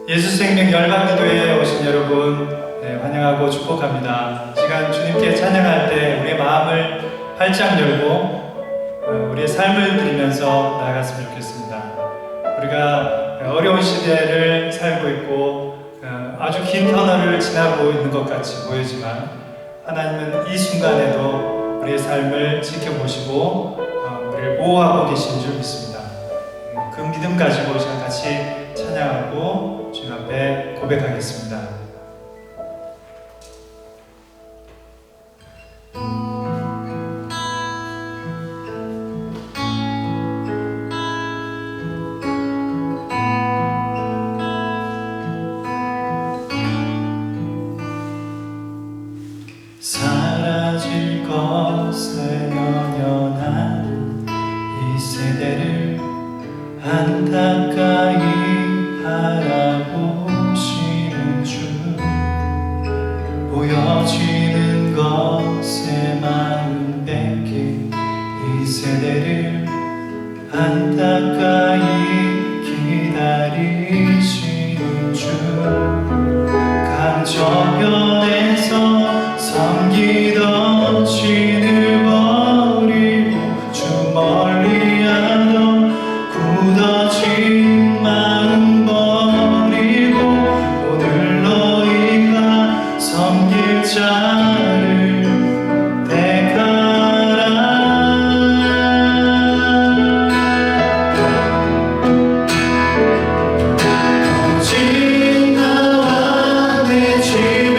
예수 생명 열방기도에 오신 여러분 환영하고 축복합니다. 이 시간 주님께 찬양할 때 우리의 마음을 활짝 열고 우리의 삶을 드리면서 나아갔으면 좋겠습니다. 우리가 어려운 시대를 살고 있고 아주 긴 터널을 지나고 있는 것 같이 보이지만 하나님은 이 순간에도 우리의 삶을 지켜보시고 우리를 보호하고 계신 줄 믿습니다. 그 믿음 가지고 이 시간 같이 찬양하고 주님 앞에 고백하겠습니다. 사라질 것에 연연한 이 세대를 안타까이 바라보시는 주, 보여지는 것에 마음 뺏긴 이 세대를 안타까이 기다리시는 주, 강저변에서 섬기던 진을 버리고 주 멀리하던 굳어진 마음 버리고 오늘 너희가 섬길 자를 택하라. 오직 나와 내 집을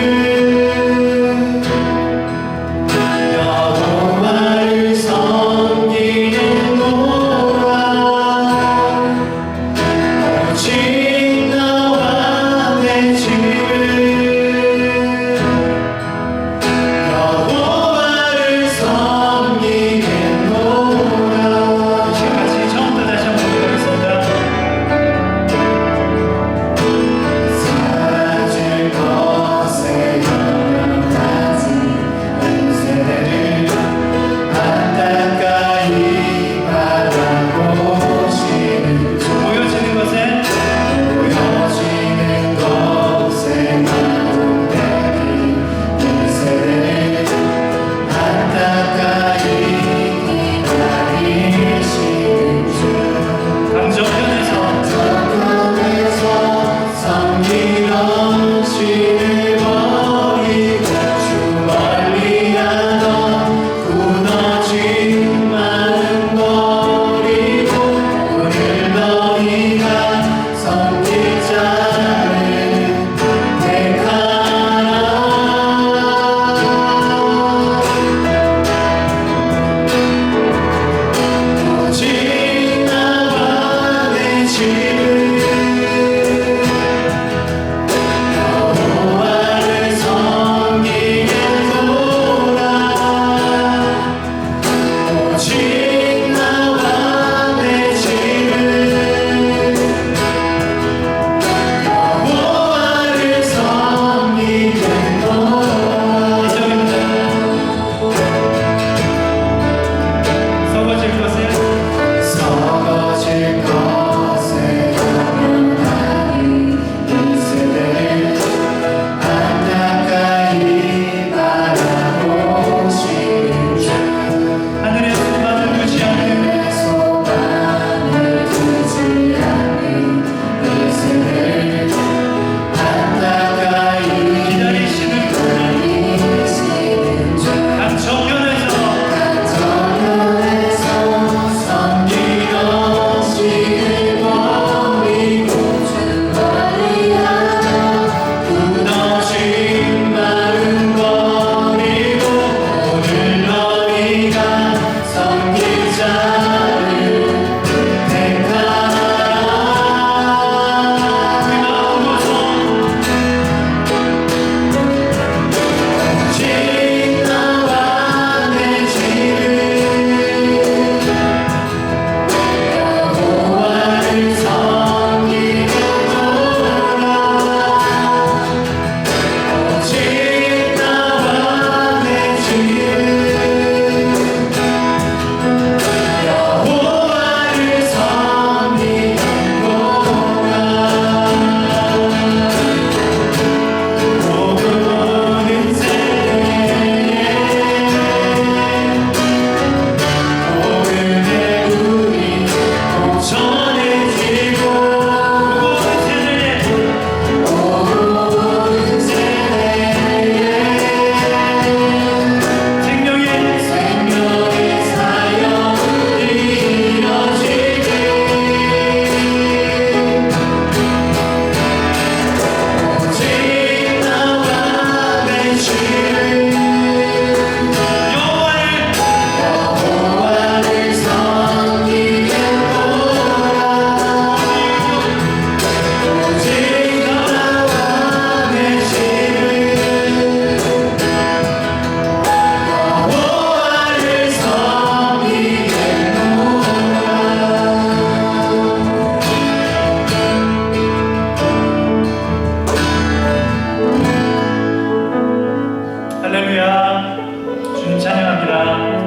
주님 찬양합니다.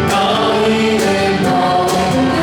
너희는 너무나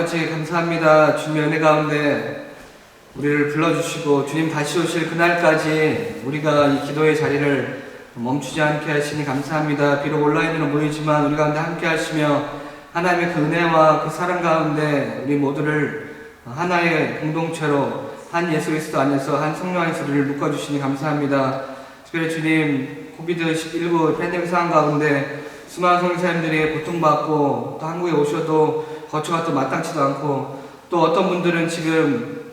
아버지 감사합니다. 주님의 은혜 가운데 우리를 불러주시고 주님 다시 오실 그날까지 우리가 이 기도의 자리를 멈추지 않게 하시니 감사합니다. 비록 온라인으로 모이지만 우리 가운데 함께 하시며 하나님의 그 은혜와 그 사랑 가운데 우리 모두를 하나의 공동체로 한 예수 그리스도 안에서 한 성령 안에서 우리를 묶어주시니 감사합니다. 특별히 주님 코비드-19 팬데믹 상황 가운데 수많은 선교사님들이 고통받고 또 한국에 오셔도 거처가 또 마땅치도 않고 또 어떤 분들은 지금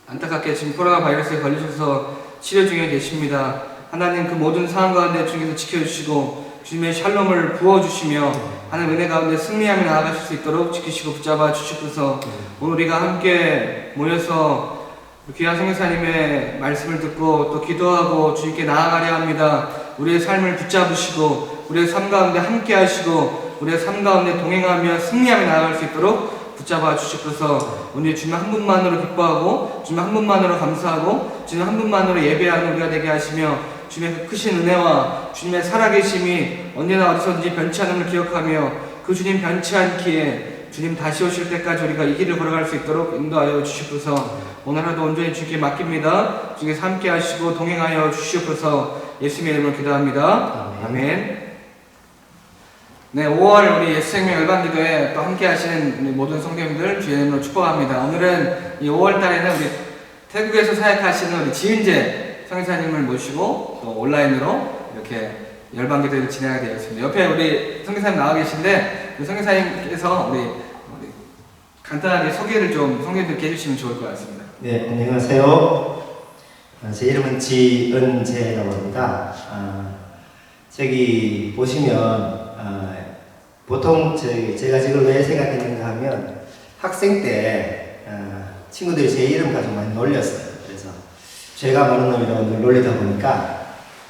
안타깝게 지금 코로나 바이러스에 걸리셔서 치료 중에 계십니다. 하나님 그 모든 상황 가운데 주님께서 지켜주시고 주님의 샬롬을 부어주시며 하나님 은혜 가운데 승리하며 나아가실 수 있도록 지키시고 붙잡아 주시고서 오늘 우리가 함께 모여서 귀한 성교사님의 말씀을 듣고 또 기도하고 주님께 나아가려 합니다. 우리의 삶을 붙잡으시고 우리의 삶 가운데 함께 하시고 우리의 삶 가운데 동행하며 승리하며 나아갈 수 있도록 붙잡아 주시고서 오늘 주님 한 분만으로 기뻐하고 주님 한 분만으로 감사하고 주님 한 분만으로 예배하는 우리가 되게 하시며 주님의 그 크신 은혜와 주님의 살아계심이 언제나 어디서든지 변치 않음을 기억하며 그 주님 변치 않기에 주님 다시 오실 때까지 우리가 이 길을 걸어갈 수 있도록 인도하여 주시고서 오늘 하루도 온전히 주님께 맡깁니다. 주님께서 함께 하시고 동행하여 주시옵소서. 예수님의 이름으로 기도합니다. 아멘. 네, 5월 우리 예수생명 열방기도에 또 함께 하시는 우리 모든 성도님들 주의 이름으로 축복합니다. 오늘은 이 5월 달에는 우리 태국에서 사역하시는 우리 지은재 성교사님을 모시고 또 온라인으로 이렇게 열방기도를 진행하게 되었습니다. 옆에 우리 성교사님 나와 계신데 그 성교사님께서 우리 간단하게 소개를 좀 성도님들께 해주시면 좋을 것 같습니다. 네, 안녕하세요. 제 이름은 지은재라고 합니다. 저기 보시면 보통 제가 지금 왜 생각했는가 하면 학생 때 친구들이 제 이름 가지고 많이 놀렸어요. 그래서 죄가 많은 놈이라고 놀리다 보니까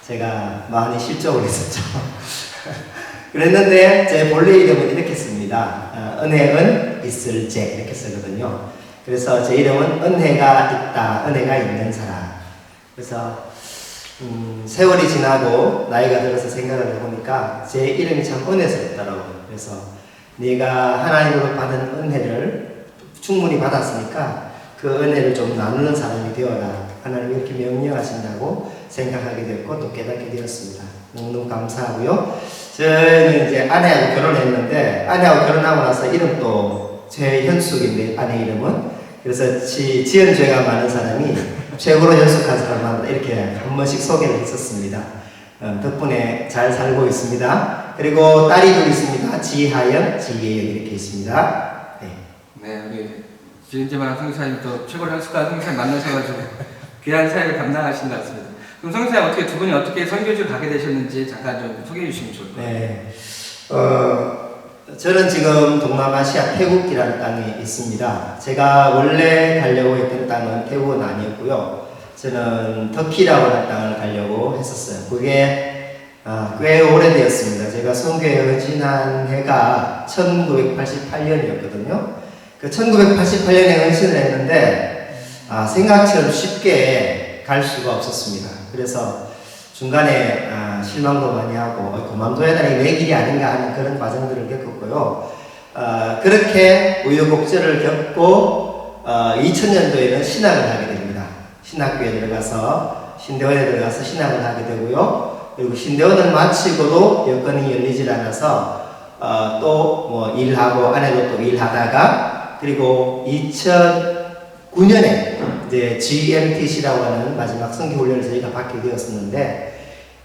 제가 많이 실족을 했었죠. 그랬는데 제 본래 이름은 이렇게 씁니다. 은혜은 있을 제 이렇게 쓰거든요. 그래서 제 이름은 은혜가 있다, 은혜가 있는 사람. 그래서 세월이 지나고 나이가 들어서 생각을 해보니까 제 이름이 참 은혜스럽더라고요. 그래서 네가 하나님으로 받은 은혜를 충분히 받았으니까 그 은혜를 좀 나누는 사람이 되어라. 하나님이 이렇게 명령하신다고 생각하게 됐고 또 깨닫게 되었습니다. 너무너무 감사하고요. 저는 이제 아내하고 결혼했는데 아내하고 결혼하고 나서 이름도 최현숙인데 아내 이름은 그래서 지은 죄가 많은 사람이 최고로 연숙한 사람마다 이렇게 한 번씩 소개를 했었습니다. 덕분에 잘 살고 있습니다. 그리고 딸이 둘 있습니다. 지하연, 지예연 이렇게 있습니다. 네, 우리 지은재만 성교사님 또 최고로 연숙한 성교사님 만나셔가지고 귀한 사역을 감당하신 것 같습니다. 그럼 성교사님 어떻게 두 분이 어떻게 선교지를 가게 되셨는지 잠깐 좀 소개해 주시면 좋을 것 같아요. 네. 저는 지금 동남아시아 태국이라는 땅에 있습니다. 제가 원래 가려고 했던 땅은 태국은 아니었고요. 저는 터키라고 하는 땅을 가려고 했었어요. 그게 꽤 오래되었습니다. 제가 선교에 헌신한 해가 1988년이었거든요. 그 1988년에 헌신을 했는데 생각처럼 쉽게 갈 수가 없었습니다. 그래서 중간에 실망도 많이 하고 그만둬야 되는 내 길이 아닌가 하는 그런 과정들을 겪었고요. 그렇게 우여곡절을 겪고 2000년도에는 신학을 하게 됩니다. 신학교에 들어가서 신대원에 들어가서 신학을 하게 되고요. 그리고 신대원을 마치고도 여건이 열리질 않아서 또 뭐 일하고 아내도 또 일하다가 그리고 2009년에 이제 GMTC라고 하는 마지막 선교훈련을 저희가 받게 되었었는데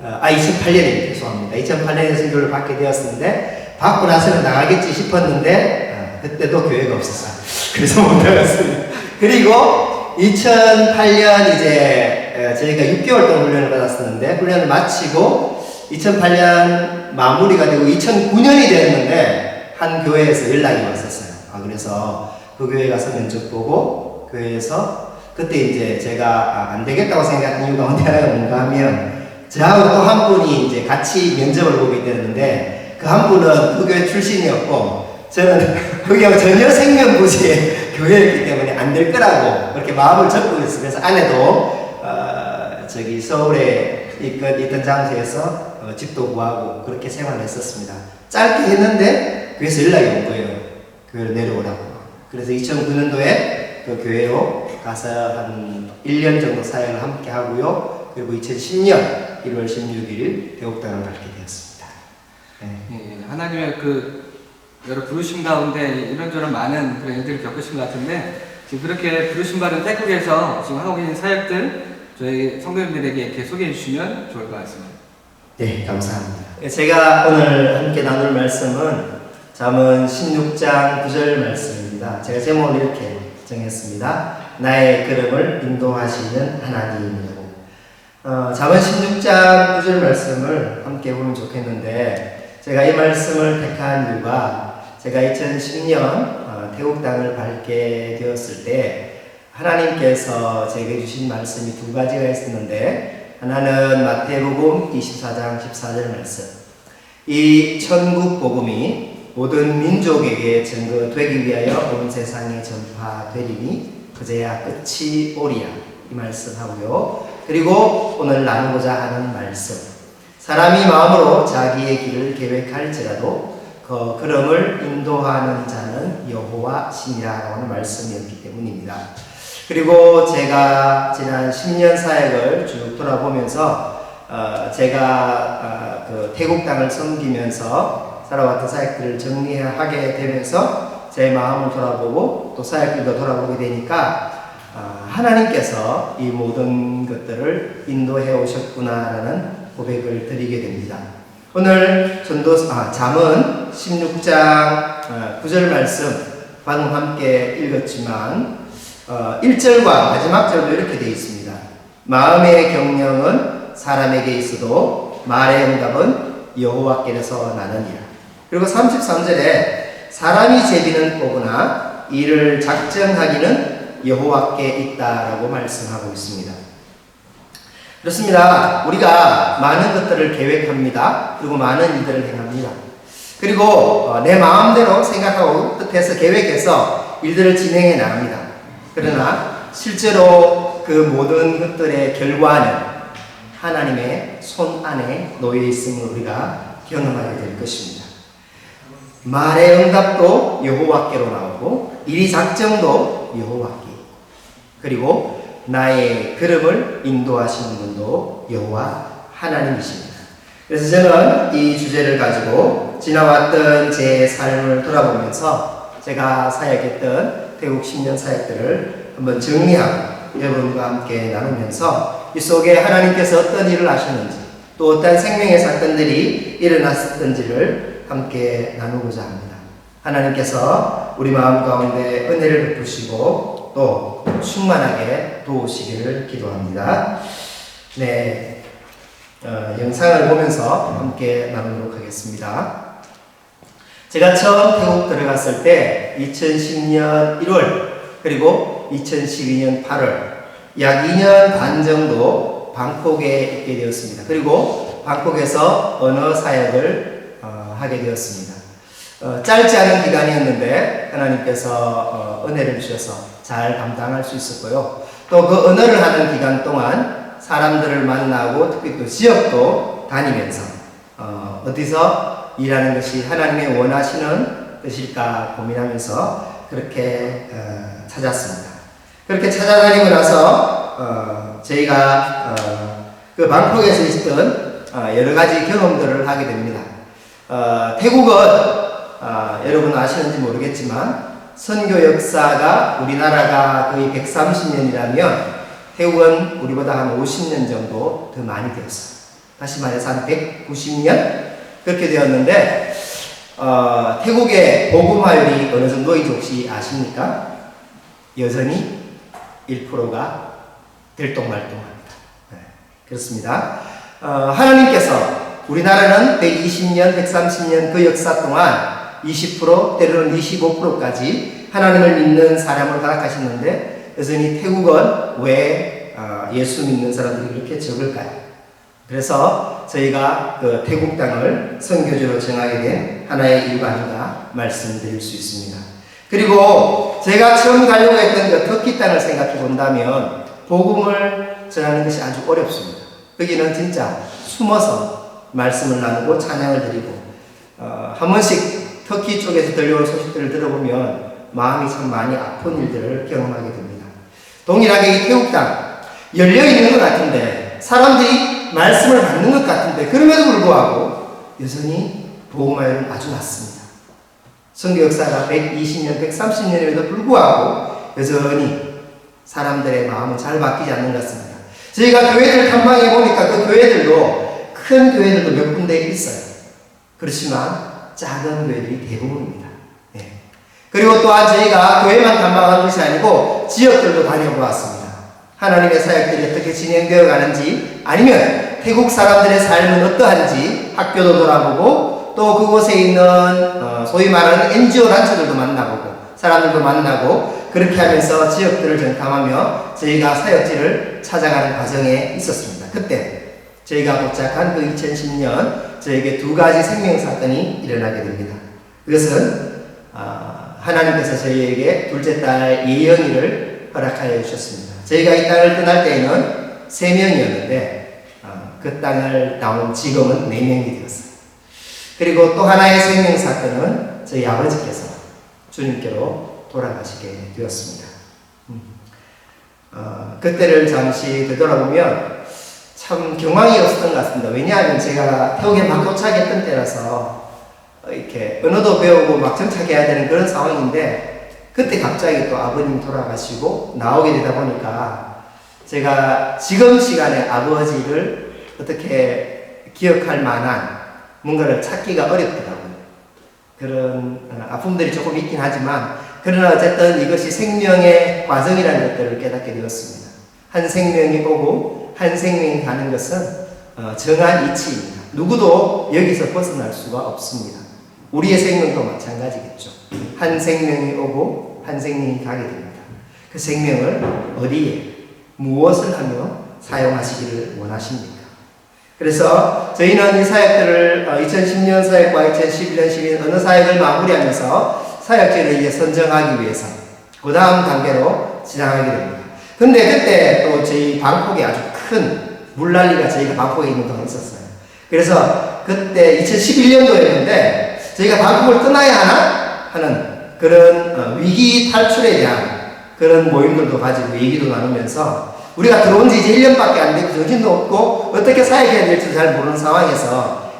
2008년에 죄송합니다. 2008년에 선교를 받게 되었는데 받고 나서는 나가겠지 싶었는데 그때도 교회가 없었어요. 그래서 못 나갔습니다. 그리고 2008년 이제 저희가 6개월 동안 훈련을 받았었는데 훈련을 마치고 2008년 마무리가 되고 2009년이 되었는데 한 교회에서 연락이 왔었어요. 그래서 그 교회 가서 면접 보고 교회에서 그때 이제 제가 안 되겠다고 생각한 이유가 하나가 뭔가 하면 저하고 또 한 분이 이제 같이 면접을 보게 되는데 그 한 분은 그 교회 출신이었고 저는 거기하고 전혀 생명부지의 교회였기 때문에 안 될 거라고 그렇게 마음을 접고 있었어요. 그래서 아내도 저기 서울에 있던 장소에서 집도 구하고 그렇게 생활을 했었습니다. 짧게 했는데 그래서 연락이 온 거예요. 교회를 내려오라고. 그래서 2009년도에 그 교회로 가서 한 1년 정도 사역을 함께 하고요. 그리고 2010년 1월 16일 대옥당을 받게 되었습니다. 네. 예, 하나님의 그 여러 부르심 가운데 이런저런 많은 그런 일들을 겪으신 것 같은데, 지금 그렇게 부르심 받은 태국에서 지금 하고 계신 사역들 저희 성도님들에게 이렇게 소개해 주시면 좋을 것 같습니다. 네, 감사합니다. 제가 오늘 함께 나눌 말씀은 잠언 16장 9절 말씀입니다. 제가 제목을 이렇게 정했습니다. 나의 걸음을 인도하시는 하나님이라고. 잠언 16장 9절 말씀을 함께 보면 좋겠는데, 제가 이 말씀을 택한 이유가 제가 2010년 태국 땅을 밟게 되었을 때 하나님께서 제게 주신 말씀이 두 가지가 있었는데, 하나는 마태복음 24장 14절 말씀. 이 천국 복음이 모든 민족에게 증거되기 위하여 온 세상에 전파되리니 그제야 끝이 오리야. 이 말씀하고요. 그리고 오늘 나누고자 하는 말씀. 사람이 마음으로 자기의 길을 계획할지라도 그 걸음을 인도하는 자는 여호와 신이라고 하는 말씀이었기 때문입니다. 그리고 제가 지난 10년 사역을 쭉 돌아보면서 제가 그 태국 땅을 섬기면서 살아왔던 사역들을 정리하게 되면서 제 마음을 돌아보고 또 사역들도 돌아보게 되니까 하나님께서 이 모든 것들을 인도해 오셨구나라는 고백을 드리게 됩니다. 오늘 잠언 16장 9절 말씀 방금 함께 읽었지만 1절과 마지막 절도 이렇게 되어 있습니다. 마음의 경영은 사람에게 있어도 말의 응답은 여호와께서 나느니라. 그리고 33절에 사람이 제비는 보거나 이를 작정하기는 여호와께 있다라고 말씀하고 있습니다. 그렇습니다. 우리가 많은 것들을 계획합니다. 그리고 많은 일들을 행합니다. 그리고 내 마음대로 생각하고 뜻해서 계획해서 일들을 진행해 나갑니다. 그러나 실제로 그 모든 것들의 결과는 하나님의 손 안에 놓여 있음을 우리가 경험하게 될 것입니다. 말의 응답도 여호와께로 나오고 일 작정도 여호와께, 그리고 나의 걸음을 인도하시는 분도 여호와 하나님이십니다. 그래서 저는 이 주제를 가지고 지나왔던 제 삶을 돌아보면서 제가 사역했던 태국 10년 사역들을 한번 정리하고 여러분과 함께 나누면서 이 속에 하나님께서 어떤 일을 하셨는지, 또 어떤 생명의 사건들이 일어났었던지를 함께 나누고자 합니다. 하나님께서 우리 마음 가운데 은혜를 베푸시고 또 충만하게 도우시기를 기도합니다. 네, 영상을 보면서 함께 나누도록 하겠습니다. 제가 처음 태국 들어갔을 때 2010년 1월 그리고 2012년 8월 약 2년 반 정도 방콕에 있게 되었습니다. 그리고 방콕에서 언어 사역을 하게 되었습니다. 짧지 않은 기간이었는데 하나님께서 은혜를 주셔서 잘 감당할 수 있었고요. 또 그 언어를 하는 기간 동안 사람들을 만나고 특히 또 지역도 다니면서 어디서 일하는 것이 하나님의 원하시는 것일까 고민하면서 그렇게 찾았습니다. 그렇게 찾아다니고 나서 저희가 그 방콕에서 있었던 여러 가지 경험들을 하게 됩니다. 태국은 여러분 아시는지 모르겠지만 선교 역사가 우리나라가 거의 130년이라면 태국은 우리보다 한 50년 정도 더 많이 되었어요. 다시 말해서 한 190년 그렇게 되었는데 태국의 복음화율이 어느 정도인지 혹시 아십니까? 여전히 1%가 들똥말똥합니다. 네, 그렇습니다. 하나님께서 우리나라는 120년, 130년 그 역사 동안 20% 때로는 25%까지 하나님을 믿는 사람을 허락하셨는데 여전히 태국은 왜 예수 믿는 사람들이 그렇게 적을까요? 그래서 저희가 그 태국 땅을 선교지로 정하게 된 하나의 이유가 아닌가 말씀드릴 수 있습니다. 그리고 제가 처음 가려고 했던 그 터키 땅을 생각해 본다면 복음을 전하는 것이 아주 어렵습니다. 거기는 진짜 숨어서 말씀을 나누고 찬양을 드리고 한 번씩 터키 쪽에서 들려온 소식들을 들어보면 마음이 참 많이 아픈 일들을 경험하게 됩니다. 동일하게 이 태국 땅 열려있는 것 같은데, 사람들이 말씀을 받는 것 같은데, 그럼에도 불구하고 여전히 복음화율은 아주 낮습니다. 선교 역사가 120년, 130년에도 불구하고 여전히 사람들의 마음은 잘 바뀌지 않는 것 같습니다. 저희가 교회를 탐방해 보니까 그 교회들도, 큰 교회들도 몇 군데 있어요. 그렇지만 작은 교회들이 대부분입니다. 네. 그리고 또한 저희가 교회만 탐방한 것이 아니고 지역들도 다녀보았습니다. 하나님의 사역들이 어떻게 진행되어 가는지, 아니면 태국 사람들의 삶은 어떠한지 학교도 돌아보고, 또 그곳에 있는 소위 말하는 NGO 단체들도 만나보고, 사람들도 만나고, 그렇게 하면서 지역들을 전탐하며 저희가 사역지를 찾아가는 과정에 있었습니다. 그때 저희가 도착한 그 2010년 저에게 두 가지 생명사건이 일어나게 됩니다. 그것은 하나님께서 저희에게 둘째 딸 예영이를 허락하여 주셨습니다. 저희가 이 땅을 떠날 때에는 3명이었는데 그 땅을 나온 지금은 4명이 되었어요. 그리고 또 하나의 생명사건은 저희 아버지께서 주님께로 돌아가시게 되었습니다. 그때를 잠시 되돌아보면 참 경황이 없었던 것 같습니다. 왜냐하면 제가 태국에 막 도착했던 때라서 이렇게 언어도 배우고 막 정착해야 되는 그런 상황인데, 그때 갑자기 또 아버님 돌아가시고 나오게 되다 보니까 제가 지금 시간에 아버지를 어떻게 기억할 만한 뭔가를 찾기가 어렵더라고요. 그런 아픔들이 조금 있긴 하지만, 그러나 어쨌든 이것이 생명의 과정이라는 것들을 깨닫게 되었습니다. 한 생명이 오고 한 생명이 가는 것은 정한 이치입니다. 누구도 여기서 벗어날 수가 없습니다. 우리의 생명도 마찬가지겠죠. 한 생명이 오고 한 생명이 가게 됩니다. 그 생명을 어디에 무엇을 하며 사용하시기를 원하십니까? 그래서 저희는 이 사역들을 2010년 사역과 2011년 12년 어느 사역을 마무리하면서 사역지를 이제 선정하기 위해서 그 다음 단계로 진행하게 됩니다. 근데 그때 또 저희 방콕에 아주 큰 물난리가 저희가 방콕에 있는 동안 있었어요. 그래서 그때 2011년도였는데 저희가 방콕을 떠나야 하나 하는 그런 위기 탈출에 대한 그런 모임들도 가지고 얘기도 나누면서, 우리가 들어온 지 이제 1년밖에 안 되고 정신도 없고 어떻게 사역해야 될지 잘 모르는 상황에서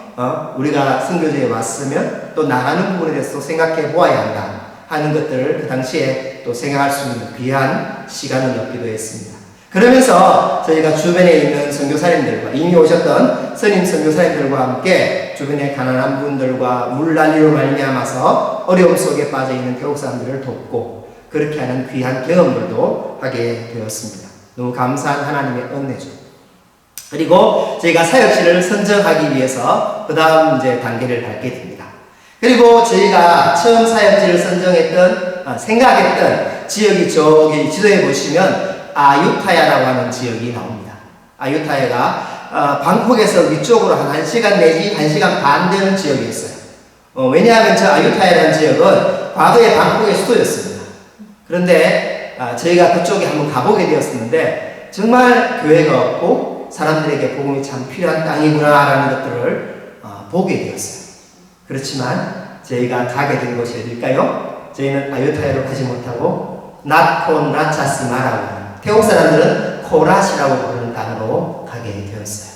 우리가 선교지에 왔으면 또 나가는 부분에 대해서 생각해 보아야 한다 하는 것들을 그 당시에 또 생각할 수 있는 귀한 시간을 얻기도 했습니다. 그러면서 저희가 주변에 있는 선교사님들과, 이미 오셨던 선임 선교사님들과 함께 주변에 가난한 분들과 물난리로 말미암아서 어려움 속에 빠져있는 태국 사람들을 돕고, 그렇게 하는 귀한 경험들도 하게 되었습니다. 너무 감사한 하나님의 은혜죠. 그리고 저희가 사역지를 선정하기 위해서 그 다음 이제 단계를 밟게 됩니다. 그리고 저희가 처음 사역지를 선정했던, 생각했던 지역이 저기 지도에 보시면 아유타야라고 하는 지역이 나옵니다. 아유타야가 방콕에서 위쪽으로 한 1시간 내지 1시간 반 되는 지역이었어요. 왜냐하면 저 아유타야라는 지역은 과거에 방콕의 수도였습니다. 그런데 저희가 그쪽에 한번 가보게 되었었는데 정말 교회가 없고 사람들에게 복음이 참 필요한 땅이구나라는 것들을 보게 되었어요. 그렇지만 저희가 가게 된 곳이 어딜까요? 저희는 아유타야로 가지 못하고 나콘 라차스마라고 하는, 태국 사람들은 코라시라고 부르는 땅으로 가게 되었어요.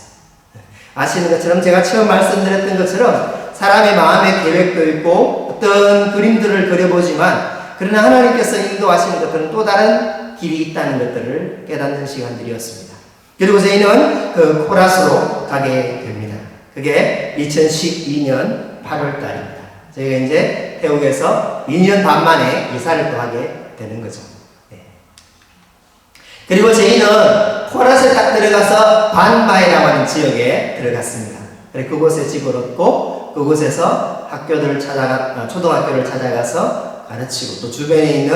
아시는 것처럼 제가 처음 말씀드렸던 것처럼 사람의 마음의 계획도 있고 어떤 그림들을 그려보지만, 그러나 하나님께서 인도하시는 것들은 또 다른 길이 있다는 것들을 깨닫는 시간들이었습니다. 그리고 저희는 그 코라스로 가게 됩니다. 그게 2012년 8월 달입니다. 저희가 이제 태국에서 2년 반 만에 이사를 또 하게 되는 거죠. 네. 그리고 저희는 코라스에 딱 들어가서 반바이라고 하는 지역에 들어갔습니다. 그곳에 집을 얻고 그곳에서 학교들을 초등학교를 찾아가서 가르치고, 또 주변에 있는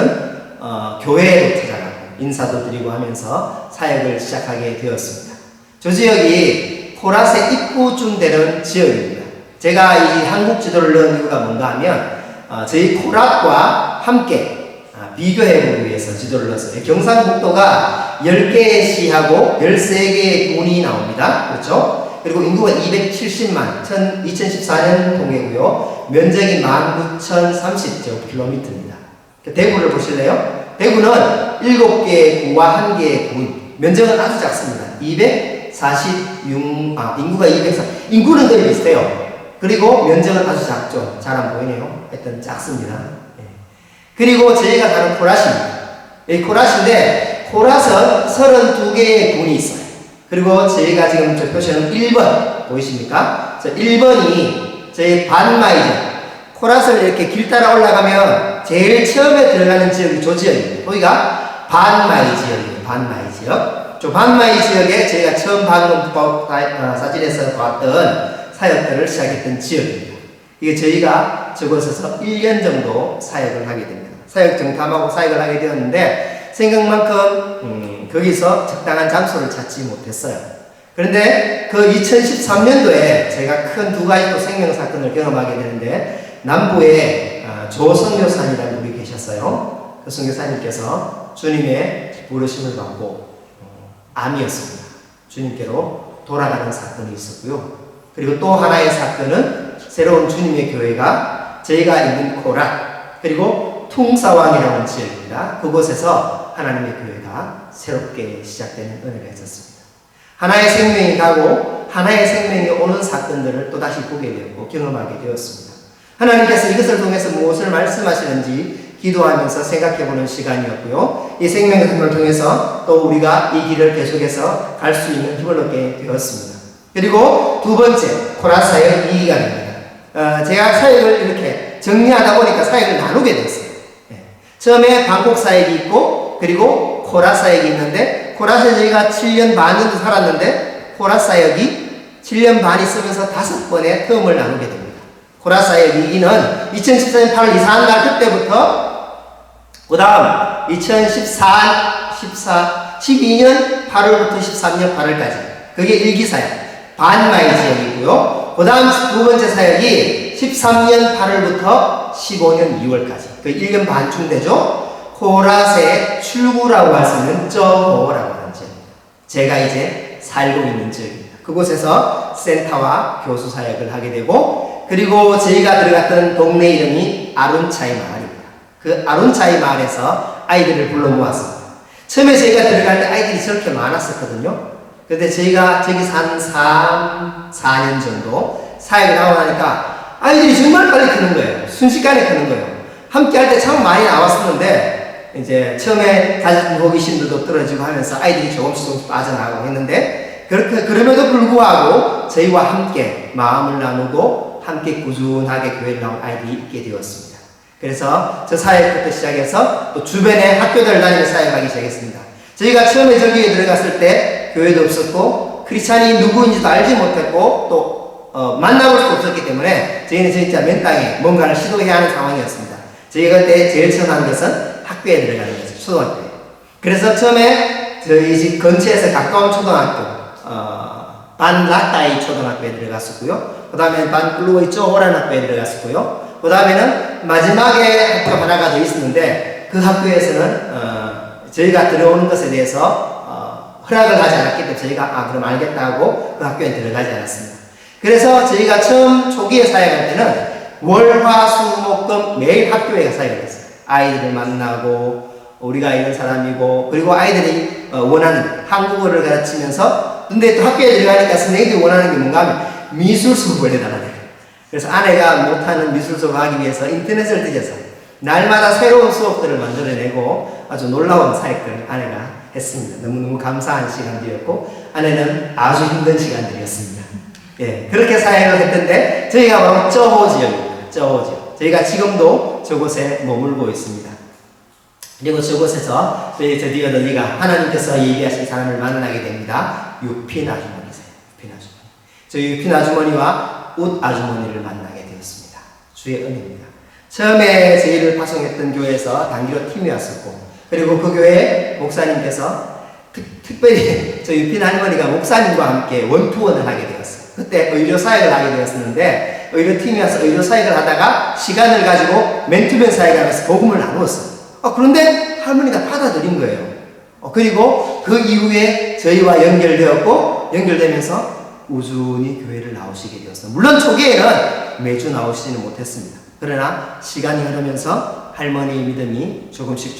교회도 찾아가고 인사도 드리고 하면서 사역을 시작하게 되었습니다. 저 지역이 코라스의 입구쯤 되는 지역입니다. 제가 이 한국 지도를 넣은 이유가 뭔가 하면 저희 코락과 함께 비교해보기 위해서 지도를 넣었어요. 경상북도가 10개의 시하고 13개의 군이 나옵니다. 그렇죠? 그리고 인구가 270만, 2014년 통계고요. 면적이 19,030제곱킬로미터입니다. 대구를 보실래요? 대구는 7개의 구와 1개의 군. 면적은 아주 작습니다. 인구가 204. 인구는 거의 비슷해요. 그리고 면적은 아주 작죠. 잘 안 보이네요. 하여튼 작습니다. 예. 그리고 저희가 가는 코랏입니다. 이 코랏인데, 코랏은 32개의 군이 있어요. 그리고 저희가 지금 저 표시는 1번. 보이십니까? 1번이 저희 반마이죠. 코랏을 이렇게 길 따라 올라가면 제일 처음에 들어가는 지역이 저 지역입니다. 거기가 반마이 지역이에요. 반마이 지역. 저 반마이 지역에 저희가 처음 방금 사진에서 봤던 사역들을 시작했던 지역입니다. 이게 저희가 저곳에서 1년 정도 사역을 하게 됩니다. 사역 정탐하고 사역을 하게 되었는데 생각만큼 거기서 적당한 장소를 찾지 못했어요. 그런데 그 2013년도에 제가 큰 2가지 또 생명사건을 경험하게 되는데 남부에 조 선교사님이라는 분이 계셨어요. 그 선교사님께서 주님의 부르심을 받고 암이었습니다. 주님께로 돌아가는 사건이 있었고요. 그리고 또 하나의 사건은 새로운 주님의 교회가 저희가 있는 코랏 그리고 퉁사왕이라는 지역입니다. 그곳에서 하나님의 교회가 새롭게 시작되는 은혜가 있었습니다. 하나의 생명이 가고 하나의 생명이 오는 사건들을 또다시 보게 되었고 경험하게 되었습니다. 하나님께서 이것을 통해서 무엇을 말씀하시는지 기도하면서 생각해보는 시간이었고요. 이 생명의 통해서 또 우리가 이 길을 계속해서 갈 수 있는 힘을 얻게 되었습니다. 그리고 두 번째, 코랏 사역 2기가 됩니다. 제가 사역을 이렇게 정리하다 보니까 사역을 나누게 됐어요. 처음에 방콕 사역이 있고 그리고 코랏 사역이 있는데 코랏에 저희가 7년 반 정도 살았는데 코랏 사역이 7년 반 있으면서 5번의 텀을 나누게 됩니다. 코랏 사역 2기는 2014년 8월 이사한 날 그때부터 그 다음 12년 8월부터 13년 8월까지 그게 1기 사역 반마이 지역이고요. 그 다음 두 번째 사역이 13년 8월부터 15년 2월까지 그 1년 반쯤 되죠. 코랏의 출구라고 할 수 있는 저호라고 하는 지역입니다. 제가 이제 살고 있는 지역입니다. 그곳에서 센터와 교수 사역을 하게 되고 그리고 저희가 들어갔던 동네 이름이 아룬차이 마을입니다. 그 아룬차이 마을에서 아이들을 불러 모았습니다. 처음에 저희가 들어갈 때 아이들이 저렇게 많았었거든요. 그런데 저희가 저기 산 4년 정도 사역을 하고 나니까 아이들이 정말 빨리 크는 거예요. 순식간에 크는 거예요. 함께 할 때 참 많이 나왔었는데 이제 처음에 가진 호기심들도 떨어지고 하면서 아이들이 조금씩 빠져나가고 했는데 그럼에도 불구하고 저희와 함께 마음을 나누고 함께 꾸준하게 교회를 나온 아이들이 있게 되었습니다. 그래서 저 사역부터 시작해서 또 주변에 학교들을 다니며 사역하기 시작했습니다. 저희가 처음에 저기에 들어갔을 때 교회도 없었고 크리스찬이 누구인지도 알지 못했고 또 만나볼 수도 없었기 때문에 저희는 진짜 맨 땅에 뭔가를 시도해야 하는 상황이었습니다. 저희가 그때 제일 처음 한 것은 학교에 들어가는 거죠. 초등학교에. 그래서 처음에 저희 집 근처에서 가까운 초등학교 반락다이 초등학교에 들어갔었고요. 그 다음에 반블루이 쪼호라는 학교에 들어갔었고요. 그 다음에는 마지막에 학교 하나가 더 있었는데 그 학교에서는 저희가 들어오는 것에 대해서 허락을 하지 않았기 때문에 저희가 그럼 알겠다 하고 그 학교에 들어가지 않았습니다. 그래서 저희가 처음 초기에 사역할 때는 월, 화, 수, 목, 금 매일 학교에 사역을 했어요. 아이들을 만나고 우리가 있는 사람이고 그리고 아이들이 원하는 한국어를 가르치면서 근데 또 학교에 들어가니까 선생님들이 원하는 게 뭔가 하면 미술 수업을 해달라는 거예요. 그래서 아내가 못하는 미술 수업을 하기 위해서 인터넷을 뒤져서 날마다 새로운 수업들을 만들어내고 아주 놀라운 사역들을 아내가 했습니다. 너무너무 감사한 시간들이었고 아내는 아주 힘든 시간들이었습니다. 예, 그렇게 사역을 했던데 저희가 바로 저호 지역입니다. 저호 지역. 저희가 지금도 저곳에 머물고 있습니다. 그리고 저곳에서 저희 드디어 너희가 하나님께서 예비하신 사람을 만나게 됩니다. 유핀 아주머니세요. 유핀 아주머니. 저희 유핀 아주머니와 웃 아주머니를 만나게 되었습니다. 주의 은혜입니다. 처음에 저희를 파송했던 교회에서 단기로 팀이 왔었고 그리고 그 교회 목사님께서 특별히 저희 유핀 할머니가 목사님과 함께 원투원을 하게 되었어요. 그때 의료 사역을 하게 되었었는데 의료팀이 와서 의료 사역을 하다가 시간을 가지고 맨투맨 사역을 하면서 복음을 나누었어요. 그런데 할머니가 받아들인 거예요. 그리고 그 이후에 저희와 연결되면서 우준히 교회를 나오시게 되었어요. 물론 초기에는 매주 나오시지는 못했습니다. 그러나 시간이 흐르면서 할머니 믿음이 조금씩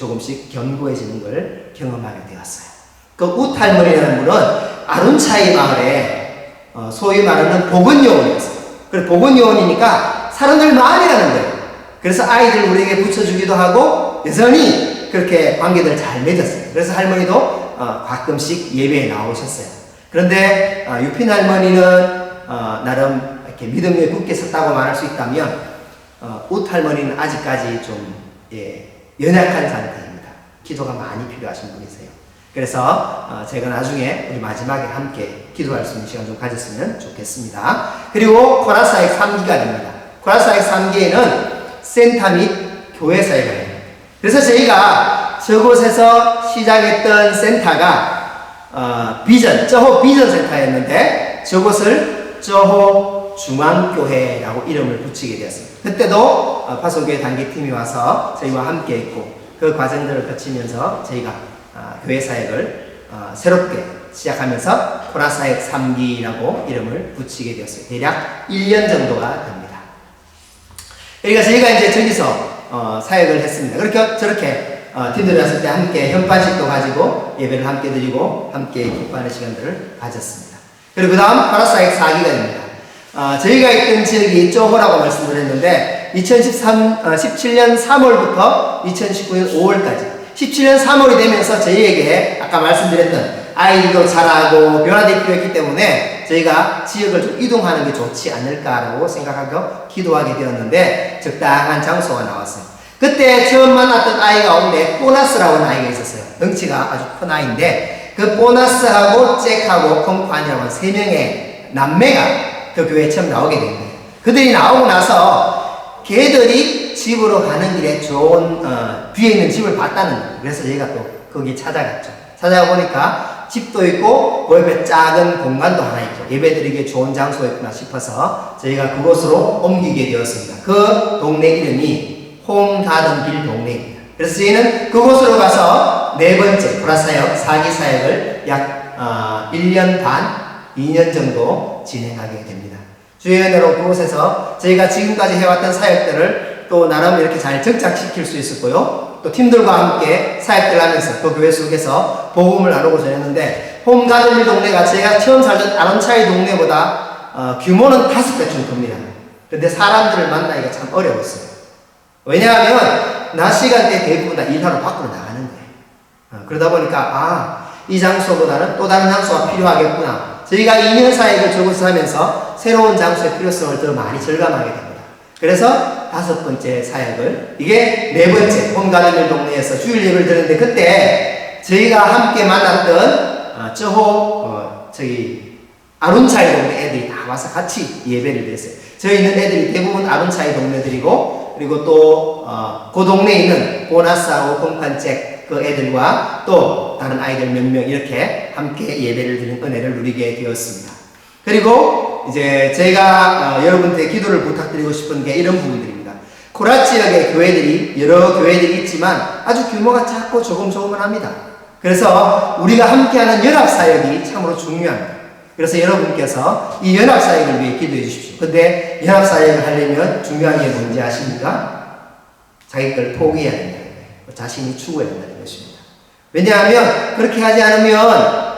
견고해지는 걸 경험하게 되었어요. 그 웃 할머니라는 분은 아룬차이 마을에 소위 말하는 보건요원이었어요. 그래서 보건요원이니까 사람들 많이 하는 거예요. 그래서 아이들 우리에게 붙여주기도 하고 여전히 그렇게 관계들 잘 맺었어요. 그래서 할머니도 가끔씩 예배에 나오셨어요. 그런데 유핀 할머니는 나름 이렇게 믿음에 굳게 섰다고 말할 수 있다면 웃 할머니는 아직까지 좀 연약한 상태입니다. 기도가 많이 필요하신 분이세요. 그래서 제가 나중에 우리 마지막에 함께 기도할 수 있는 시간 좀 가졌으면 좋겠습니다. 그리고 코라사액 3기가 됩니다. 코라사액 3기에는 센터 및 교회 사역을 해요. 그래서 저희가 저곳에서 시작했던 센터가 저호 비전 센터였는데 저곳을 저호 중앙교회라고 이름을 붙이게 되었습니다. 그때도 파송교회 단기팀이 와서 저희와 함께 했고 그 과정들을 거치면서 저희가 교회 사역을 새롭게 시작하면서 코라사역 3기라고 이름을 붙이게 되었어요. 대략 1년 정도가 됩니다. 그러니까 저희가 이제 저기서 사역을 했습니다. 저렇게 팀들이 왔을 때 함께 현판식도 가지고 예배를 함께 드리고 함께 기뻐하는 시간들을 가졌습니다. 그리고 그 다음 코라사역 4기가 됩니다. 저희가 있던 지역이 쪼호라고 말씀드렸는데 2017년 3월부터 2019년 5월까지 17년 3월이 되면서 저희에게 아까 말씀드렸던 아이들도 자라고 변화될 필요했기 때문에 저희가 지역을 좀 이동하는 게 좋지 않을까라고 생각하고 기도하게 되었는데 적당한 장소가 나왔어요. 그때 처음 만났던 아이 가운데 보나스라고 하는 아이가 있었어요. 덩치가 아주 큰 아이인데 그 보나스하고 잭하고 콩쿠안이라고 3명의 남매가 그 교회에 처음 나오게 된 거예요. 그들이 나오고 나서 걔들이 집으로 가는 길에 좋은 뒤에 있는 집을 봤다는 거예요. 그래서 저희가 또 거기 찾아갔죠. 찾아가 보니까 집도 있고 그 옆에 작은 공간도 하나 있고 예배드리기에 좋은 장소였구나 싶어서 저희가 그곳으로 옮기게 되었습니다. 그 동네 이름이 홈가든빌 동네입니다. 그래서 저희는 그곳으로 가서 4번째 코라사역 4기 사역을 약 1년 반 2년 정도 진행하게 됩니다. 주의 은혜로 그곳에서 저희가 지금까지 해왔던 사역들을 또 나름 이렇게 잘 정착시킬 수 있었고요. 또 팀들과 함께 사역들을 하면서 그 교회 속에서 복음을 나누고 지냈는데 홈가든빌 동네가 제가 처음 살던 아론차이 동네보다 규모는 5배 좀 큽니다. 근데 사람들을 만나기가 참 어려웠어요. 왜냐하면 낮 시간대 대부분 다 일하러 밖으로 나가는 거예요. 그러다 보니까 이 장소보다는 또 다른 장소가 필요하겠구나. 저희가 2년 사역을 저곳에서 하면서 새로운 장소의 필요성을 더 많이 절감하게 됩니다. 그래서 5번째 사역을 이게 4번째 홈가든빌 동네에서 주일 예배를 드렸는데 그때 저희가 함께 만났던 아룬차이 동네 애들이 다 와서 같이 예배를 드렸어요. 저희 있는 애들이 대부분 아룬차이 동네들이고 그리고 또 그 동네에 있는 보나스하고 콩판잭 그 애들과 또 다른 아이들 몇 명 이렇게 함께 예배를 드리는 은혜를 누리게 되었습니다. 그리고 이제 제가 여러분께 기도를 부탁드리고 싶은 게 이런 부분들입니다. 코라 지역의 교회들이 여러 교회들이 있지만 아주 규모가 작고 조금은 합니다. 그래서 우리가 함께하는 연합사역이 참으로 중요합니다. 그래서 여러분께서 이 연합사역을 위해 기도해 주십시오. 근데 연합사역을 하려면 중요한 게 뭔지 아십니까? 자기 걸 포기해야 된다. 자신이 추구해야 된다는 것입니다. 왜냐하면 그렇게 하지 않으면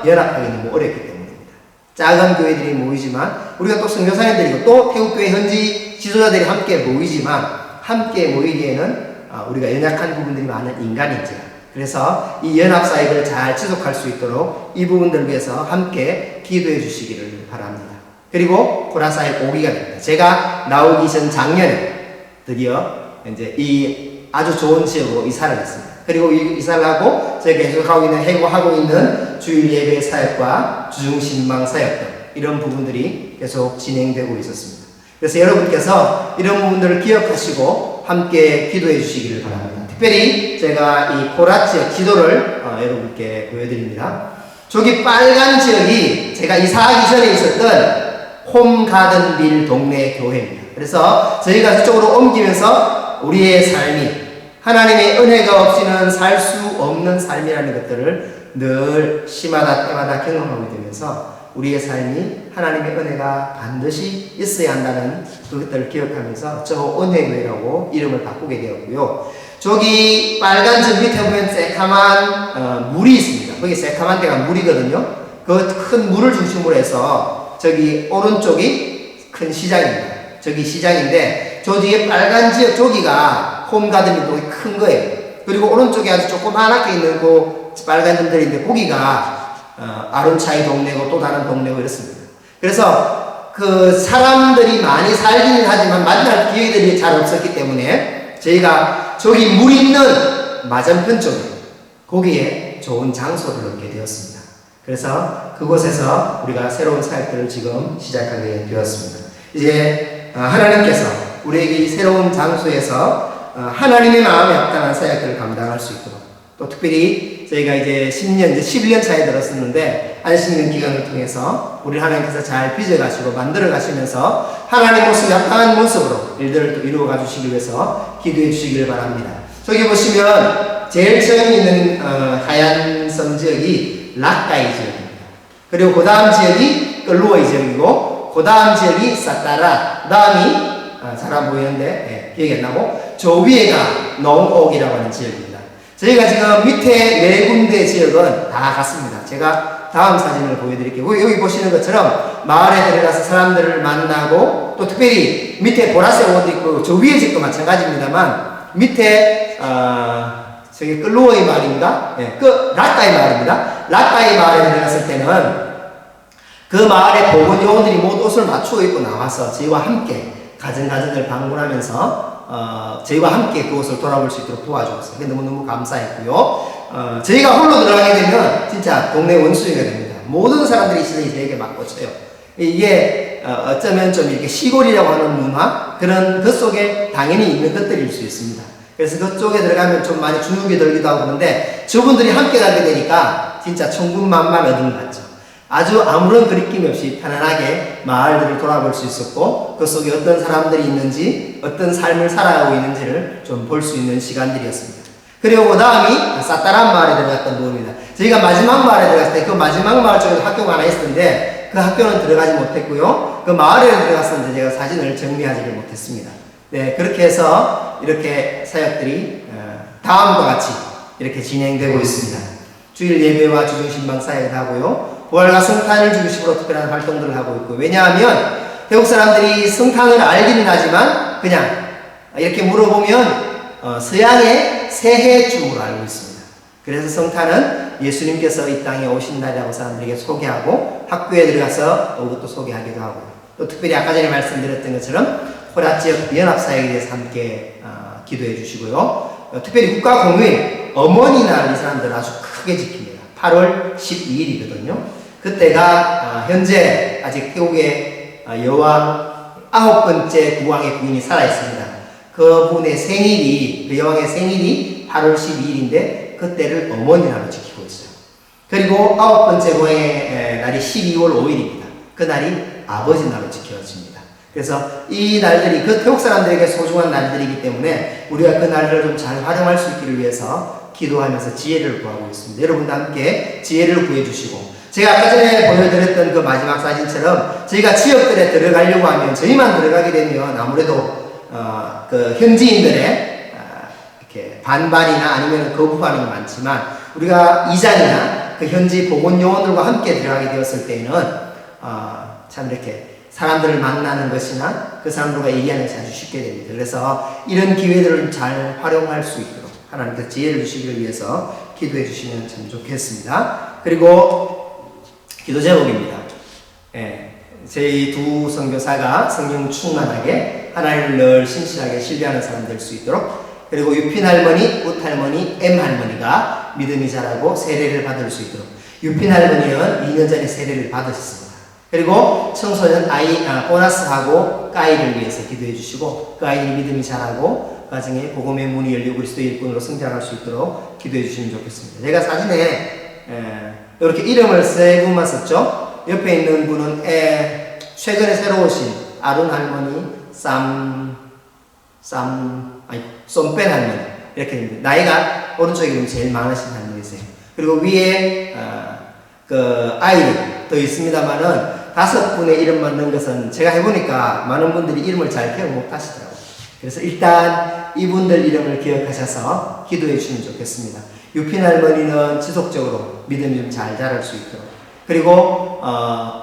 연합하기 너무 어렵기 때문입니다. 작은 교회들이 모이지만 우리가 또 선교사님들이고 또 태국교회 현지 지도자들이 함께 모이지만 함께 모이기에는 우리가 연약한 부분들이 많은 인간인지라 그래서 이 연합사역을 잘 지속할 수 있도록 이 부분들을 위해서 함께 기도해 주시기를 바랍니다. 그리고 코라사역 5기가 됩니다. 제가 나오기 전 작년에 드디어 이제 이 아주 좋은 지역으로 이사를 했습니다. 그리고 이사를 하고 저희가 계속하고 있는 주일 예배 사역과 주중신방 사역 등 이런 부분들이 계속 진행되고 있었습니다. 그래서 여러분께서 이런 부분들을 기억하시고 함께 기도해 주시기를 바랍니다. 특별히 제가 이 코라 지역 지도를 여러분께 보여드립니다. 저기 빨간 지역이 제가 이사하기 전에 있었던 홈가든빌 동네 교회입니다. 그래서 저희가 그쪽으로 옮기면서 우리의 삶이 하나님의 은혜가 없이는 살 수 없는 삶이라는 것들을 늘 시마다 때마다 경험하게 되면서 우리의 삶이 하나님의 은혜가 반드시 있어야 한다는 그것들을 기억하면서 저 은혜교회라고 이름을 바꾸게 되었고요. 저기 빨간 점 밑에 보면 새카만 물이 있습니다. 거기 새카만 데가 물이거든요. 그 큰 물을 중심으로 해서 저기 오른쪽이 큰 시장입니다. 저기 시장인데 저 뒤에 빨간 지역 저기가 홈가든 운동이 큰 거예요. 그리고 오른쪽에 아주 조그맣게 있는 그 빨간 점들인데 거기가 아론차이 동네고 또 다른 동네고 이렇습니다. 그래서 그 사람들이 많이 살기는 하지만 만날 기회들이 잘 없었기 때문에 저희가 저기 물 있는 맞은편 쪽에 거기에 좋은 장소를 얻게 되었습니다. 그래서 그곳에서 우리가 새로운 사역들을 지금 시작하게 되었습니다. 이제 하나님께서 우리에게 이 새로운 장소에서 하나님의 마음에 합당한 사역들을 감당할 수 있도록 또 특별히 저희가 이제 10년, 이제 11년 차에 들었었는데 안식년 기간을 통해서 우리 하나님께서 잘 빚어가시고 만들어 가시면서 하나님 모습에 합당한 모습으로 일들을 또 이루어 가주시기 위해서 기도해 주시기를 바랍니다. 저기 보시면 제일 처음 있는 하얀 섬 지역이 락가이 지역입니다. 그리고 그 다음 지역이 끌루어이 지역이고 그 다음 지역이 사따라, 그 다음이 잘 안 보이는데 기억이 안 나고 저 위에가 농옥이라고 하는 지역입니다. 저희가 지금 밑에 네 군데 지역은 다 같습니다. 제가 다음 사진을 보여드릴게요. 여기 보시는 것처럼 마을에 들어가서 사람들을 만나고 또 특별히 밑에 보라색 옷도 있고 저 위에 집도 마찬가지입니다만 밑에 저기 끌루어이 마을인가? 그 락가이 마을입니다. 락가이 마을에 들어갔을 때는 그 마을의 보건 요원들이 모두 옷을 맞추어 입고 나와서 저희와 함께 가정가정을 방문하면서 저희와 함께 그곳을 돌아볼 수 있도록 도와주었어요. 너무너무 감사했고요. 저희가 홀로 들어가게 되면 진짜 동네 원수이가 됩니다. 모든 사람들이 시선이 저에게 맞고쳐요. 이게 어쩌면 좀 이렇게 시골이라고 하는 문화 그런 그 속에 당연히 있는 것들일 수 있습니다. 그래서 그쪽에 들어가면 좀 많이 주눅이 들기도 하고 그런데 저분들이 함께 가게 되니까 진짜 천군만만 얻은 것 같죠. 아주 아무런 그리낌 없이 편안하게 마을들을 돌아볼 수 있었고 그 속에 어떤 사람들이 있는지 어떤 삶을 살아가고 있는지를 좀 볼 수 있는 시간들이었습니다. 그리고 그 다음이 사따란 마을에 들어갔던 부분입니다. 저희가 마지막 마을에 들어갔을 때 그 마지막 마을 쪽에 학교가 하나 있었는데 그 학교는 들어가지 못했고요. 그 마을에 들어갔었는데 제가 사진을 정리하지를 못했습니다. 네, 그렇게 해서 이렇게 사역들이 다음과 같이 이렇게 진행되고 있습니다. 주일 예배와 주중신방 사역을 하고요. 부활과 성탄을 중심으로 특별한 활동들을 하고 있고 왜냐하면 태국 사람들이 성탄을 알기는 하지만 그냥 이렇게 물어보면 서양의 새해 중으로 알고 있습니다. 그래서 성탄은 예수님께서 이 땅에 오신 날이라고 사람들에게 소개하고 학교에 들어가서 그것도 소개하기도 하고 또 특별히 아까 전에 말씀드렸던 것처럼 호라 지역 연합사역에 대해서 함께 기도해 주시고요. 특별히 국가공휴일 어머니날 이 사람들 아주 크게 지킵니다. 8월 12일이거든요. 그때가 현재 아직 태국의 여왕 9번째 국왕의 부인이 살아있습니다. 그분의 생일이 그 여왕의 생일이 8월 12일인데 그때를 어머니날로 지키고 있어요. 그리고 9번째 국왕의 날이 12월 5일입니다. 그 날이 아버지 날로 지켜집니다. 그래서 이 날들이 그 태국 사람들에게 소중한 날들이기 때문에 우리가 그 날들을 좀 잘 활용할 수 있기를 위해서 기도하면서 지혜를 구하고 있습니다. 여러분도 함께 지혜를 구해주시고 제가 아까 전에 보여드렸던 그 마지막 사진처럼 저희가 지역들에 들어가려고 하면 저희만 들어가게 되면 아무래도 그 현지인들의 이렇게 반발이나 아니면 거부 반응이 많지만 우리가 이장이나 그 현지 보건요원들과 함께 들어가게 되었을 때에는 참 이렇게 사람들을 만나는 것이나 그 사람들과 얘기하는 것이 아주 쉽게 됩니다. 그래서 이런 기회들을 잘 활용할 수 있도록 하나님께서 지혜를 주시기를 위해서 기도해 주시면 참 좋겠습니다. 그리고 기도 제목입니다. 저희 두 선교사가 성경 충만하게 하나님을 늘 신실하게 신뢰하는 사람 될 수 있도록 그리고 유핀 할머니, 웃 할머니, M 할머니가 믿음이 자라고 세례를 받을 수 있도록 유핀 할머니는 2년 전에 세례를 받으셨습니다. 그리고 청소년 보나스하고 까이를 위해서 기도해 주시고 그 아이들이 믿음이 자라고 가정에 복음의 문이 열리고 그리스도의 일꾼으로 성장할 수 있도록 기도해 주시면 좋겠습니다. 제가 사진에 이렇게 이름을 세 분만 썼죠. 옆에 있는 분은 최근에 새로 오신 아룬 할머니, 쏨뺀 할머니 이렇게 됩니다. 나이가 오른쪽에 보면 제일 많으신 할머니세요. 그리고 위에 그 아이들 더 있습니다만은 5분의 이름만 넣은 것은 제가 해보니까 많은 분들이 이름을 잘 기억 못 하시더라고요. 그래서 일단 이분들 이름을 기억하셔서 기도해 주시면 좋겠습니다. 유핀 할머니는 지속적으로 믿음이 좀 잘 자랄 수 있도록, 그리고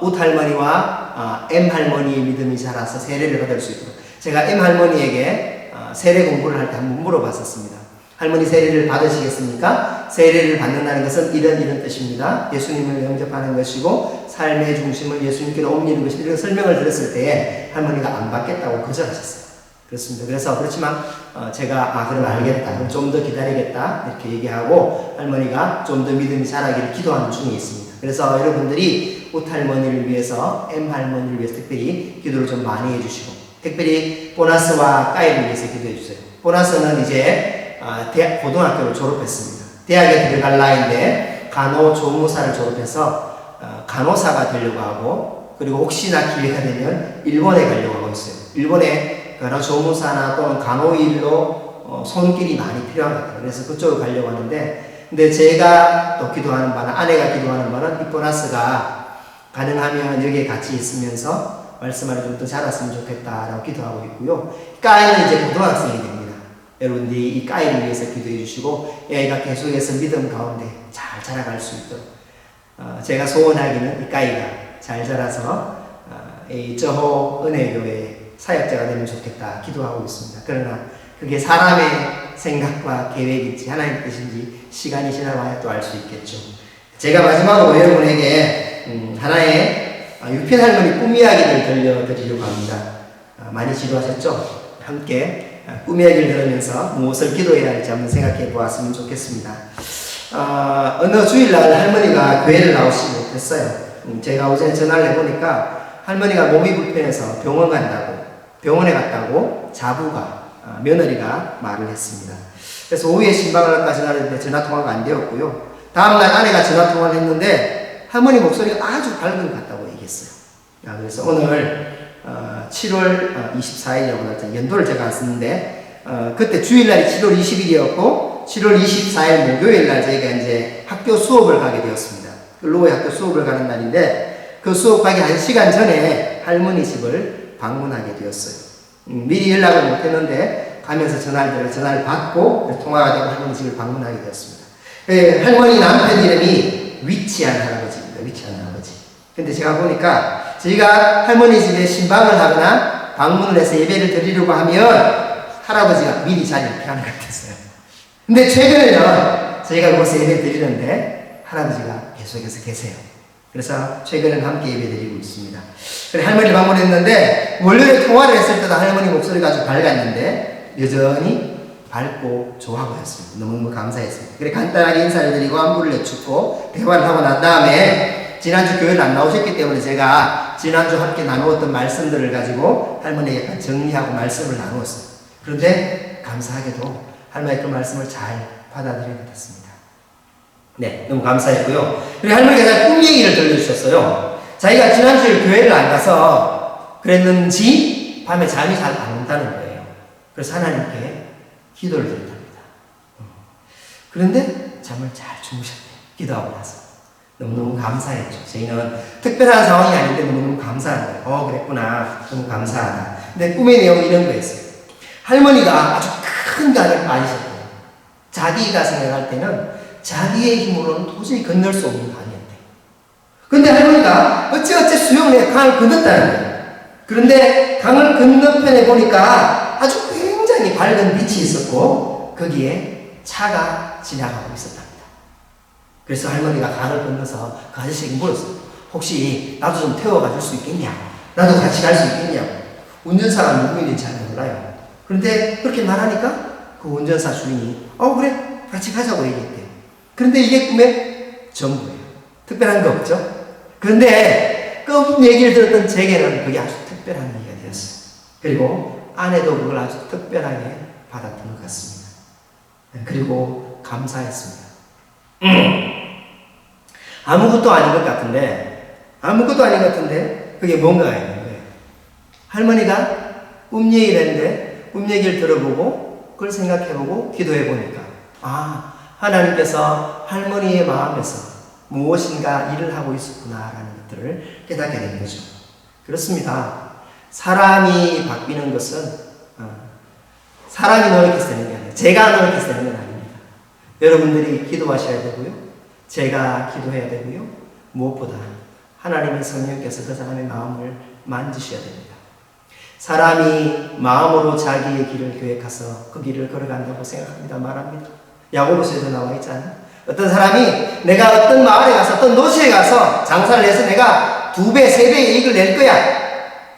웃 할머니와 M 할머니 믿음이 자라서 세례를 받을 수 있도록, 제가 M 할머니에게 세례 공부를 할 때 한번 물어봤었습니다. 할머니 세례를 받으시겠습니까? 세례를 받는다는 것은 이런 뜻입니다. 예수님을 영접하는 것이고 삶의 중심을 예수님께로 옮기는 것이다. 이런 설명을 들었을 때에 할머니가 안 받겠다고 거절하셨어요. 그렇습니다. 그래서 그렇지만 제가 그럼 알겠다. 그럼 좀 더 기다리겠다. 이렇게 얘기하고 할머니가 좀 더 믿음이 자라기를 기도하는 중에 있습니다. 그래서 여러분들이 웃 할머니를 위해서, M 할머니를 위해서 특별히 기도를 좀 많이 해주시고, 특별히 보나스와 까이를 위해서 기도해 주세요. 보나스는 이제 고등학교를 졸업했습니다. 대학에 들어갈 나이인데 간호조무사를 졸업해서 간호사가 되려고 하고, 그리고 혹시나 기회가 되면 일본에 가려고 하고 있어요. 일본에 간호조무사나 또는 간호일로 손길이 많이 필요한 것 같아요. 그래서 그쪽으로 가려고 하는데, 근데 제가 또 기도하는 바는, 아내가 기도하는 바는 이 보나스가 가능하면 여기에 같이 있으면서 말씀을 좀 더 자랐으면 좋겠다라고 기도하고 있고요. 까이는 이제 고등학생이 됩니다. 여러분들이 이 까이를 위해서 기도해 주시고, 얘가 계속해서 믿음 가운데 잘 자라갈 수 있도록, 제가 소원하기는 이 까이가 잘 자라서 이 저호 은혜교회 사역자가 되면 좋겠다 기도하고 있습니다. 그러나 그게 사람의 생각과 계획인지 하나님의 뜻인지 시간이 지나봐야 또 알 수 있겠죠. 제가 마지막으로 여러분에게 하나의 유핀 할머니 꿈 이야기를 들려드리려고 합니다. 많이 지루하셨죠? 함께 꿈 이야기를 들으면서 무엇을 기도해야 할지 한번 생각해 보았으면 좋겠습니다. 어느 주일날 할머니가 교회를 나오시지 못했어요. 제가 오전에 전화를 해보니까 할머니가 몸이 불편해서 병원에 갔다고 자부가, 며느리가 말을 했습니다. 그래서 오후에 신방을 할까 전화를 했는데 전화통화가 안 되었고요. 다음날 아내가 전화통화를 했는데 할머니 목소리가 아주 밝은 것 같다고 얘기했어요. 그래서 오늘 7월 24일이라고 날짜 연도를 제가 썼는데, 그때 주일날이 7월 20일이었고 7월 24일 목요일날 저희가 이제 학교 수업을 가게 되었습니다. 로에 학교 수업을 가는 날인데, 그 수업 가기 1시간 전에 할머니 집을 방문하게 되었어요. 미리 연락을 못했는데 가면서 전화를 받고 통화가 되고 할머니 집을 방문하게 되었습니다. 할머니 남편 이름이 위치한 할아버지입니다. 위치한 할아버지. 근데 제가 보니까 저희가 할머니 집에 신방을 하거나 방문을 해서 예배를 드리려고 하면 할아버지가 미리 자리를 피하는 것 같았어요. 근데 최근에는 저희가 그곳에 예배 드리는데 할아버지가 계속해서 계세요. 그래서 최근에는 함께 예배 드리고 있습니다. 그래, 할머니를 방문했는데 월요일에 통화를 했을 때도 할머니 목소리가 아주 밝았는데 여전히 밝고 좋아 보였습니다. 너무너무 감사했습니다. 그래, 간단하게 인사를 드리고 안부를 여쭙고 대화를 하고 난 다음에 지난주 교회를 안 나오셨기 때문에 제가 지난주 함께 나누었던 말씀들을 가지고 할머니에게 약간 정리하고 말씀을 나누었어요. 그런데 감사하게도 할머니의 그 말씀을 잘 받아들인 것 같습니다. 네, 너무 감사했고요. 그리고 할머니가 꿈 얘기를 들려주셨어요. 자기가 지난주에 교회를 안 가서 그랬는지 밤에 잠이 잘 안 온다는 거예요. 그래서 하나님께 기도를 드렸답니다. 그런데 잠을 잘 주무셨대요. 기도하고 나서. 너무너무 감사했죠. 저희는 특별한 상황이 아닌데 너무너무 감사한 거예요. 그랬구나. 너무 감사하다. 근데 꿈의 내용이 이런 거였어요. 할머니가 아주 큰 강에 빠지셨대요. 자기가 생각할 때는 자기의 힘으로는 도저히 건널 수 없는 강이었대요. 근데 할머니가 어찌어찌 수영을 해 강을 건넜다는 거예요. 그런데 강을 건너편에 보니까 아주 굉장히 밝은 빛이 있었고 거기에 차가 지나가고 있었답니다. 그래서 할머니가 강을 건너서 그 아저씨에게 물었어요. 혹시 나도 좀 태워가 줄 수 있겠냐고. 나도 같이 갈 수 있겠냐고. 운전사가 누구인지 잘 몰라요. 그런데 그렇게 말하니까 그 운전사 주인이 그래 같이 가자고 얘기했대요. 그런데 이게 꿈의 전부예요. 특별한 거 없죠? 그런데 그 얘기를 들었던 제게는 그게 아주 특별한 얘기가 되었어요. 그리고 아내도 그걸 아주 특별하게 받았던 것 같습니다. 그리고 감사했습니다. 아무것도 아닌 것 같은데 그게 뭔가가 있는 거예요. 할머니가 꿈 얘기를 했는데 꿈 얘기를 들어보고 그걸 생각해보고 기도해보니까 하나님께서 할머니의 마음에서 무엇인가 일을 하고 있었구나라는 것들을 깨닫게 된 거죠. 그렇습니다. 사람이 바뀌는 것은 사람이 노력해서 되는 게 아니에요. 제가 노력해서 되는 건 아닙니다. 여러분들이 기도하셔야 되고요. 제가 기도해야 되고요. 무엇보다 하나님의 성령께서 그 사람의 마음을 만지셔야 됩니다. 사람이 마음으로 자기의 길을 계획해서 그 길을 걸어간다고 생각합니다. 말합니다. 야고보서에도 나와 있잖아요. 어떤 사람이 내가 어떤 마을에 가서 어떤 도시에 가서 장사를 해서 내가 2배, 3배의 이익을 낼 거야.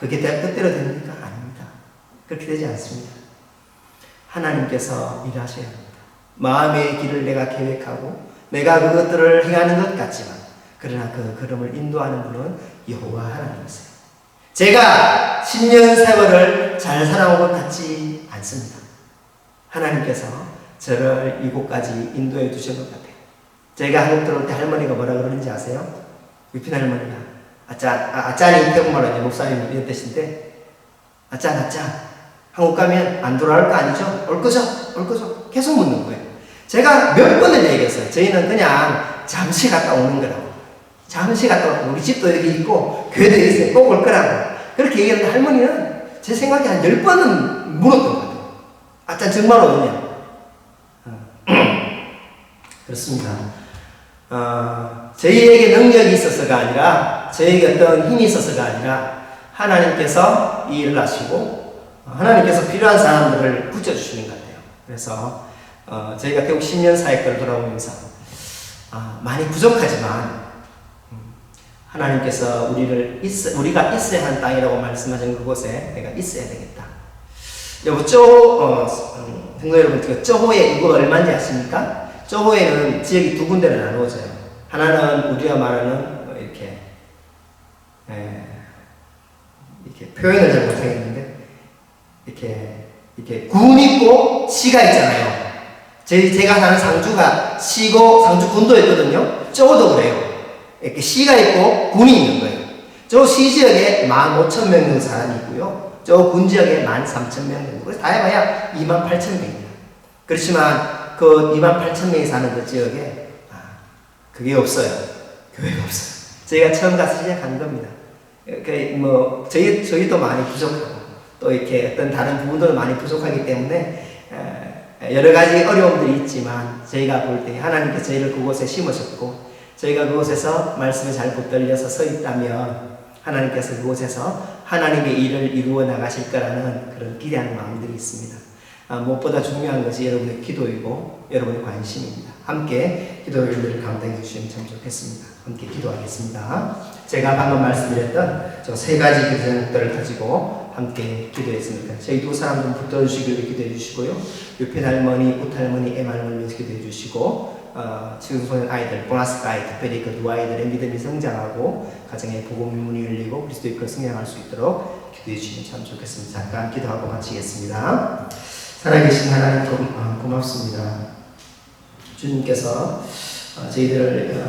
그게 내 뜻대로 됩니까? 아닙니다. 그렇게 되지 않습니다. 하나님께서 일하셔야 합니다. 마음의 길을 내가 계획하고 내가 그것들을 행하는 것 같지만 그러나 그 걸음을 인도하는 분은 여호와 하나님이세요. 제가 10년 세월을 잘 살아온 것 같지 않습니다. 하나님께서 저를 이곳까지 인도해 주신 것 같아요. 제가 한국 들어올 때 할머니가 뭐라 그러는지 아세요? 유핀 할머니가 아짠이 태국말로 목사님 이런 뜻인데 아짠 한국 가면 안 돌아올 거 아니죠? 올 거죠? 계속 묻는 거예요. 제가 몇 번을 얘기했어요. 저희는 그냥 잠시 갔다 오는 거라고. 잠시 갔다 오고 우리 집도 여기 있고 교회도 여기 있어요. 꼭 올 거라고. 그렇게 얘기했는데 할머니는 제 생각에 한 10번은 물었던 것 같아요. 아짠 정말 오느냐? 그렇습니다. 저희에게 능력이 있어서가 아니라 저희에게 어떤 힘이 있어서가 아니라 하나님께서 이 일을 하시고 하나님께서 필요한 사람들을 붙여주시는 것 같아요. 그래서 저희가 태국 10년 사역을 돌아오면서 많이 부족하지만 하나님께서 우리가 있어야 하는 땅이라고 말씀하신 그곳에 내가 있어야 되겠다. 여보 성도 여러분, 쪼호의 이곳 얼마인지 아십니까? 쪼호에는 지역이 2군데로 나누어져요. 하나는 우리가 말하는 이렇게 표현을 잘 못하겠는데 이렇게 군 있고 시가 있잖아요. 제가 사는 상주가 시고 상주 군도 있거든요. 쪼호도 그래요. 이렇게 시가 있고 군이 있는 거예요. 저 시 지역에 15,000명 정도 사람이 있고요. 저 군 지역에 13,000명 정도. 그래서 다 해봐야 28,000명입니다. 그렇지만 그 28,000명이 사는 그 지역에 그게 없어요. 교회가 없어요. 저희가 처음 가서 시작한 겁니다. 저희도 많이 부족하고 또 이렇게 어떤 다른 부분들은 많이 부족하기 때문에 여러 가지 어려움들이 있지만 저희가 볼 때 하나님께서 저희를 그곳에 심으셨고 저희가 그곳에서 말씀에 잘 붙들려서 서 있다면 하나님께서 그곳에서 하나님의 일을 이루어 나가실 거라는 그런 기대하는 마음들이 있습니다. 무엇보다 중요한 것이 여러분의 기도이고 여러분의 관심입니다. 함께 기도 열매를 감당해 주시면 참 좋겠습니다. 함께 기도하겠습니다. 제가 방금 말씀드렸던 저 3가지 기도 제목들을 가지고 함께 기도했습니다. 저희 2사람 좀 붙들어주시기를 기도해 주시고요. 유펜 할머니, 웃 할머니, 엠 할머니 위해서 기도해 주시고 지금 보는 아이들, 보너스 아이, 특별히 그 두 아이들의 믿음이 성장하고 가정의 복음의 문이 열리고 그리스도의 걸 승리할 수 있도록 기도해 주시면 참 좋겠습니다. 잠깐 기도하고 마치겠습니다. 살아계신 하나님 고맙습니다. 주님께서 저희들을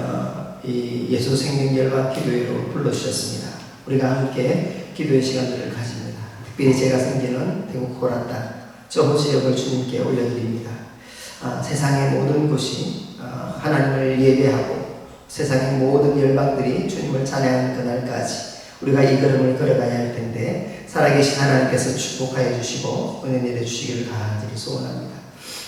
이 예수 생명결과 기도회로 불러주셨습니다. 우리가 함께 기도의 시간들을 가집니다. 특별히 제가 섬기는 태국 호라탄 저호 지역을 주님께 올려드립니다. 세상의 모든 곳이 하나님을 예배하고 세상의 모든 열방들이 주님을 찬양하는 그날까지 우리가 이 걸음을 걸어가야 할 텐데 살아계신 하나님께서 축복하여 주시고 은혜 내려주시기를 간절히 소원합니다.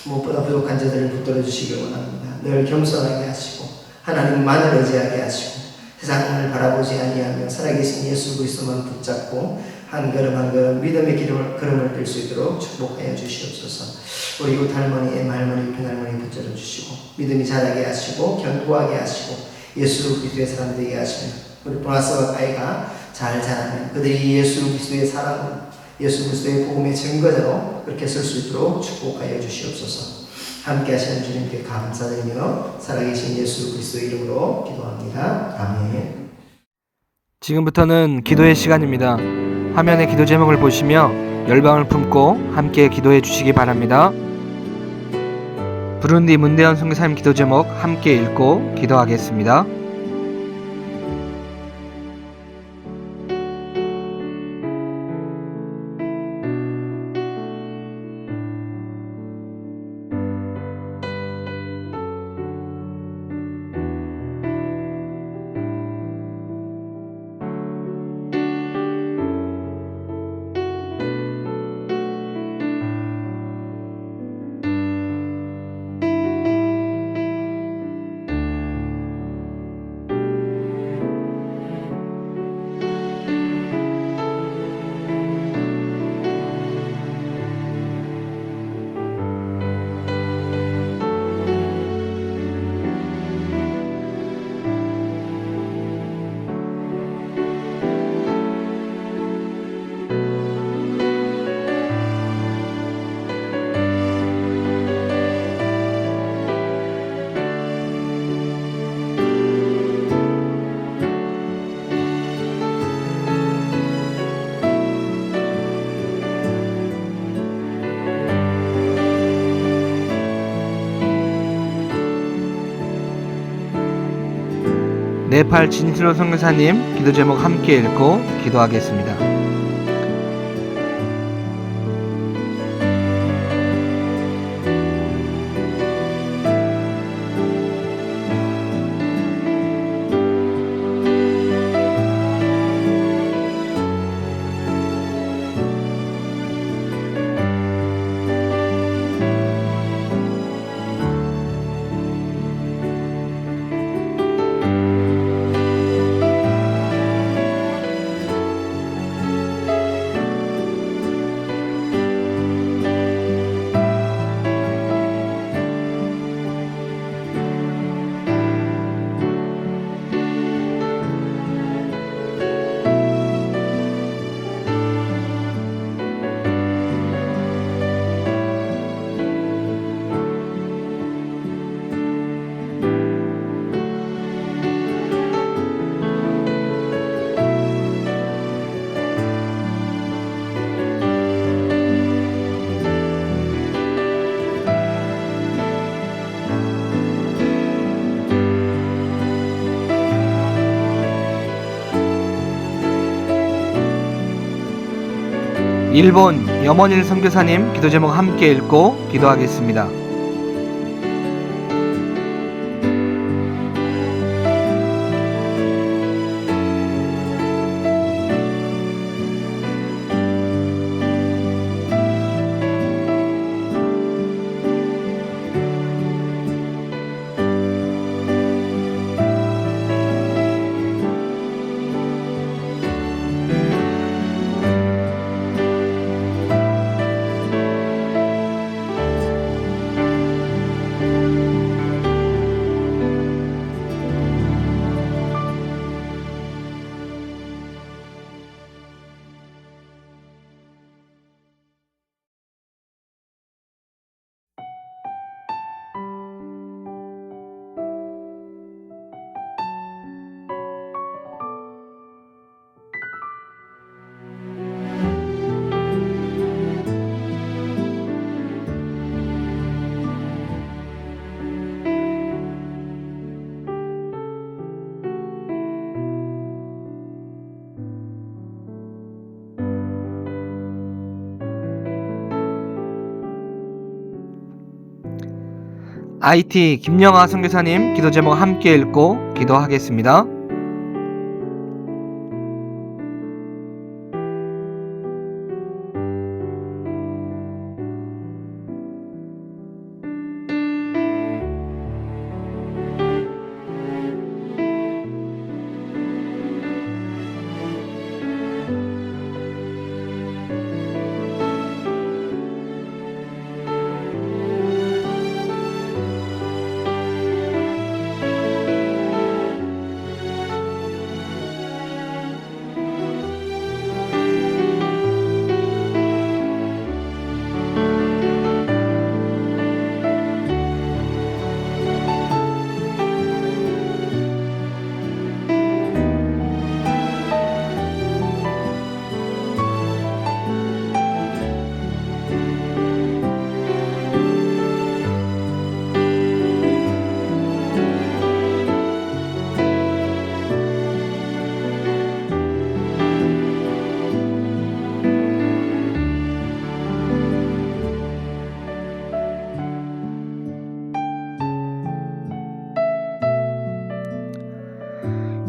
무엇보다 부족한 자들을 붙들어 주시길 원합니다. 늘 겸손하게 하시고 하나님만을 의지하게 하시고 세상을 바라보지 아니하며 살아계신 예수 그리스도만 붙잡고 한 걸음 한 걸음 믿음의 걸음을 뗄 수 있도록 축복하여 주시옵소서. 우리 웃 할머니, 엠 할머니, 핀 할머니 붙들어 주시고 믿음이 자라게 하시고 견고하게 하시고 예수 그리스도의 사람 되게 하시며 우리 보나스 아이가 잘 자라면 그들이 예수 그리스도의 사랑으로 예수 그리스도의 복음의 증거자로 그렇게 설 수 있도록 축복하여 주시옵소서. 함께 하시는 주님께 감사드리며 살아계신 예수 그리스도의 이름으로 기도합니다. 아멘. 지금부터는 기도의 시간입니다. 화면의 기도 제목을 보시며 열방을 품고 함께 기도해 주시기 바랍니다. 부룬디 문대현 선교사님 기도 제목 함께 읽고 기도하겠습니다. 네팔 진실로 선교사님 기도 제목 함께 읽고 기도하겠습니다. 일본 염원일 선교사님 기도 제목 함께 읽고 기도하겠습니다. IT 김영아 선교사님 기도 제목 함께 읽고 기도하겠습니다.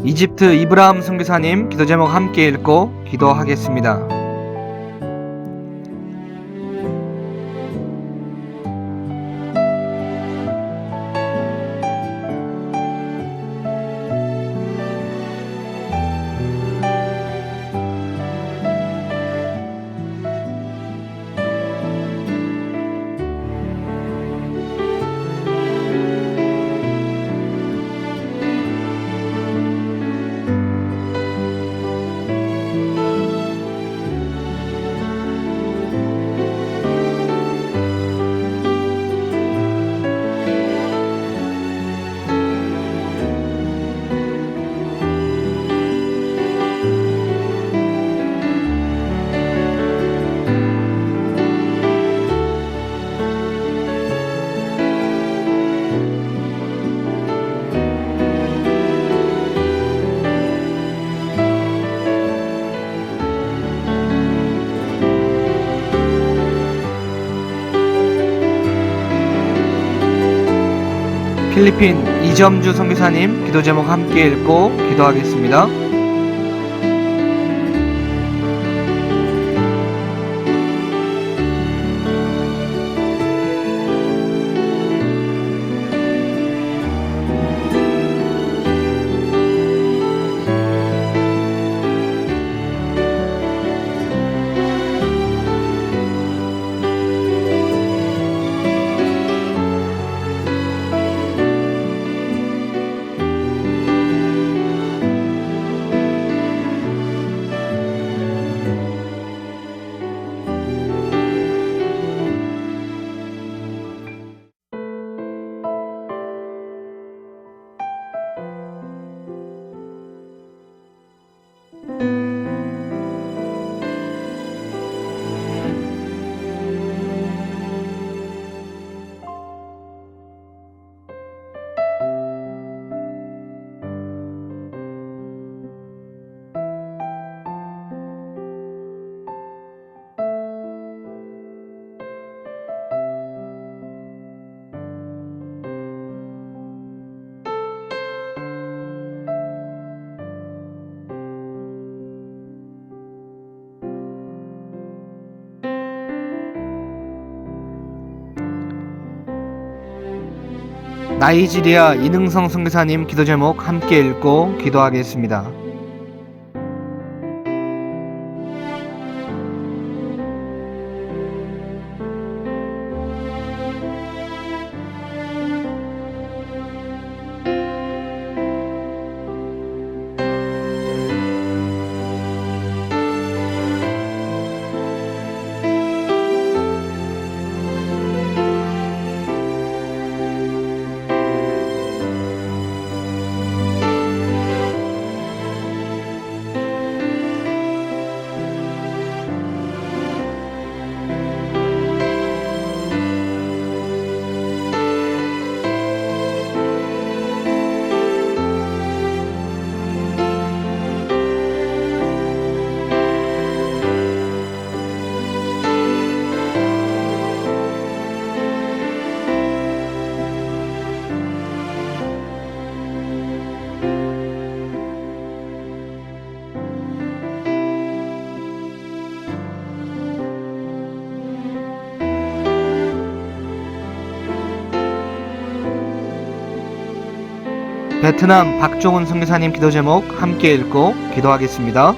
이집트 이브라함 선교사님 기도 제목 함께 읽고 기도하겠습니다. 필리핀 이점주 선교사님 기도 제목 함께 읽고 기도하겠습니다. 나이지리아 이능성 선교사님 기도 제목 함께 읽고 기도하겠습니다. 베트남 박종훈 선교사님 기도 제목 함께 읽고 기도하겠습니다.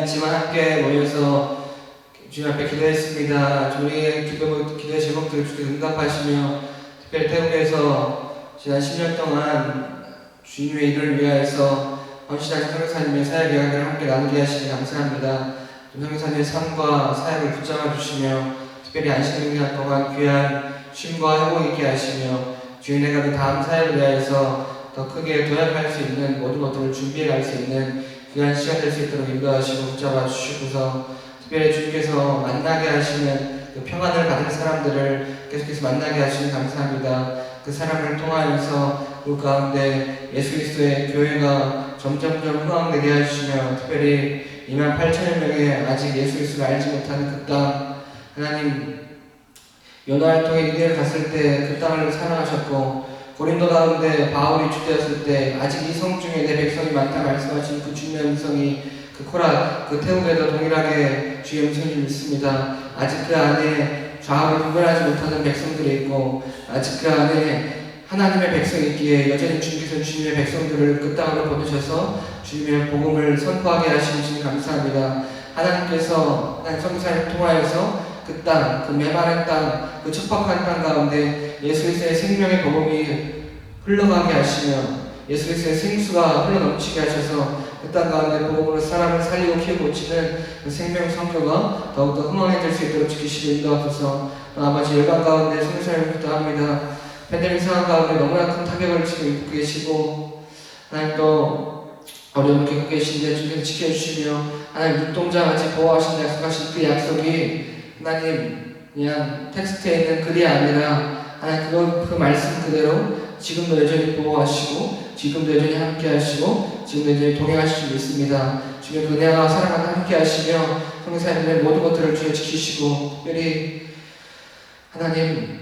있지만 함께 모여서 주님 앞에 기도했습니다. 우리의 기도의 제목들을 주께 응답하시며 특별히 태국에서 지난 10년 동안 주님의 일을 위하여서 헌신하신 선교사님의 사역 이야기를 함께 나누게 하시니 감사합니다. 선교사님의 삶과 사역을 붙잡아 주시며 특별히 안식일기간 동안 귀한 쉼과 회복 있게 하시며 주인의 그 다음 사역을 위하여서 더 크게 도약할 수 있는 모든 것들을 준비해 갈 수 있는 귀한 시간 될 수 있도록 인도하시고 붙잡아 주시고서 특별히 주님께서 만나게 하시는 그 평안을 받은 사람들을 계속해서 만나게 하시니 감사합니다. 그 사람을 통하여서 그 가운데 예수 그리스도의 교회가 점점점 흥황되게 하시며 특별히 28,000여 명의 아직 예수 그리스도를 알지 못하는 그 땅 하나님 요나를 통해 니네를 갔을 때 그 땅을 사랑하셨고 고린도 가운데 바울이 주되었을 때 아직 이 성 중에 내 백성이 많다 말씀하신 그 주님의 음성이 그 코라 그 태국에도 동일하게 주의 음성이 있습니다. 아직 그 안에 좌우를 구별하지 못하는 백성들이 있고 아직 그 안에 하나님의 백성이 있기에 여전히 주님께서 주님의 백성들을 그 땅으로 보내셔서 주님의 복음을 선포하게 하시니 주님 감사합니다. 하나님께서 하나님 선교사를 통하여서 그 땅, 그 메마른 땅, 그 척박한 땅 가운데 예수 그리스도의 생명의 복음이 흘러가게 하시며 예수 그리스도의 생수가 흘러넘치게 하셔서 그 땅 가운데 복음으로 사람을 살리고 키우고 고치는 그 생명 선교가 더욱더 흥황해질 수 있도록 지키시고 인도하소서. 아버지 열방 가운데 선교사를 기도합니다. 팬데믹 상황 가운데 너무나 큰 타격을 지금 입고 계시고 하나님 또 어려움을 겪고 계신데 주님께서 지켜주시며 하나님 눈동자같이 보호하신다 약속하신 그 약속이 하나님 그냥 텍스트에 있는 글이 아니라 하나님 그 말씀 그대로 지금도 여전히 보호하시고 지금도 여전히 함께하시고 지금도 여전히 동행하실 수 있습니다. 주님의 은혜와 사랑과 함께하시며 성사님의 모든 것들을 주여 지키시고 특별히 하나님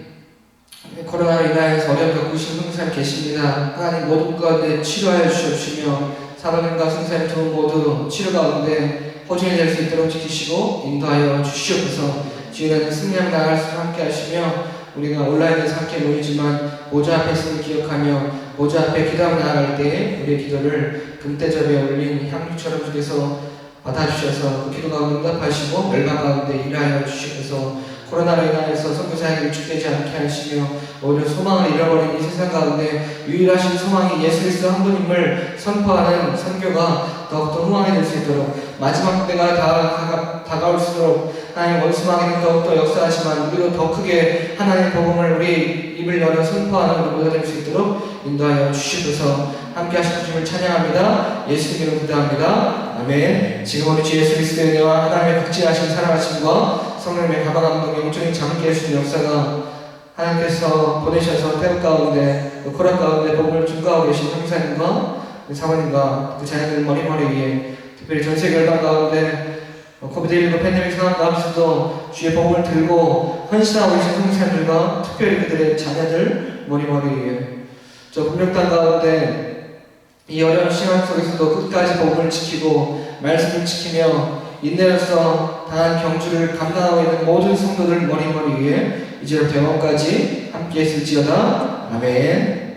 코로나로 인하여서 어려움 겪고 계신 성사님 계십니다. 하나님 모든 것 가운데 치료하여 주시옵시며 사모님과 성사님 두 모두 치료 가운데 호전이 될 수 있도록 지키시고 인도하여 주시옵소서. 주님은 승리하며 나아갈 수 있도록 함께 하시며 우리가 온라인에서 함께 모이지만 보좌 앞에 있음을 기억하며 보좌 앞에 기도하며 나아갈 때에 우리의 기도를 금대접에 올린 향유처럼 주께서 받아주셔서 그 기도 가운데 응답하시고 멸망 가운데 일하여 주시옵소서. 코로나로 인하여서 선교사에게 위축되지 않게 하시며 오히려 소망을 잃어버린 이 세상 가운데 유일하신 소망이 예수 그리스도 한 분임을 선포하는 선교가 더욱더 흥황해질 수 있도록 마지막 때가 다가올수록 하나님 원수마귀는 더욱더 역사하시지만 우리도 더 크게 하나님의 복음을 우리 입을 열어 선포하는 우리가 될 수 있도록 인도하여 주시옵소서. 함께 하신 주님을 찬양합니다. 예수님 이름으로 기도합니다. 아멘. 지금 우리 주 예수 그리스도의 은혜와 하나님의 극진하신 사랑하심과 성령의 가방감동 영적인 잠께 해주신 역사가 하나님께서 보내셔서 태국 가운데 코란 가운데 복음을 증거하고 계신 형사님과 사모님과 그 자녀들 머리머리 위에 특별히 전세계 열방 가운데 코비드19 팬데믹 상황 가운데서도 주의 복음을 들고 헌신하고 계신 형사님들과 특별히 그들의 자녀들 머리머리 위에 저 국력당 가운데 이 어려운 시간 속에서도 끝까지 복음을 지키고 말씀을 지키며 인내로서 당한 경주를 감당하고 있는 모든 성도들 머리머리 위에 이제부터 영원까지 함께 있을지어다. 아멘.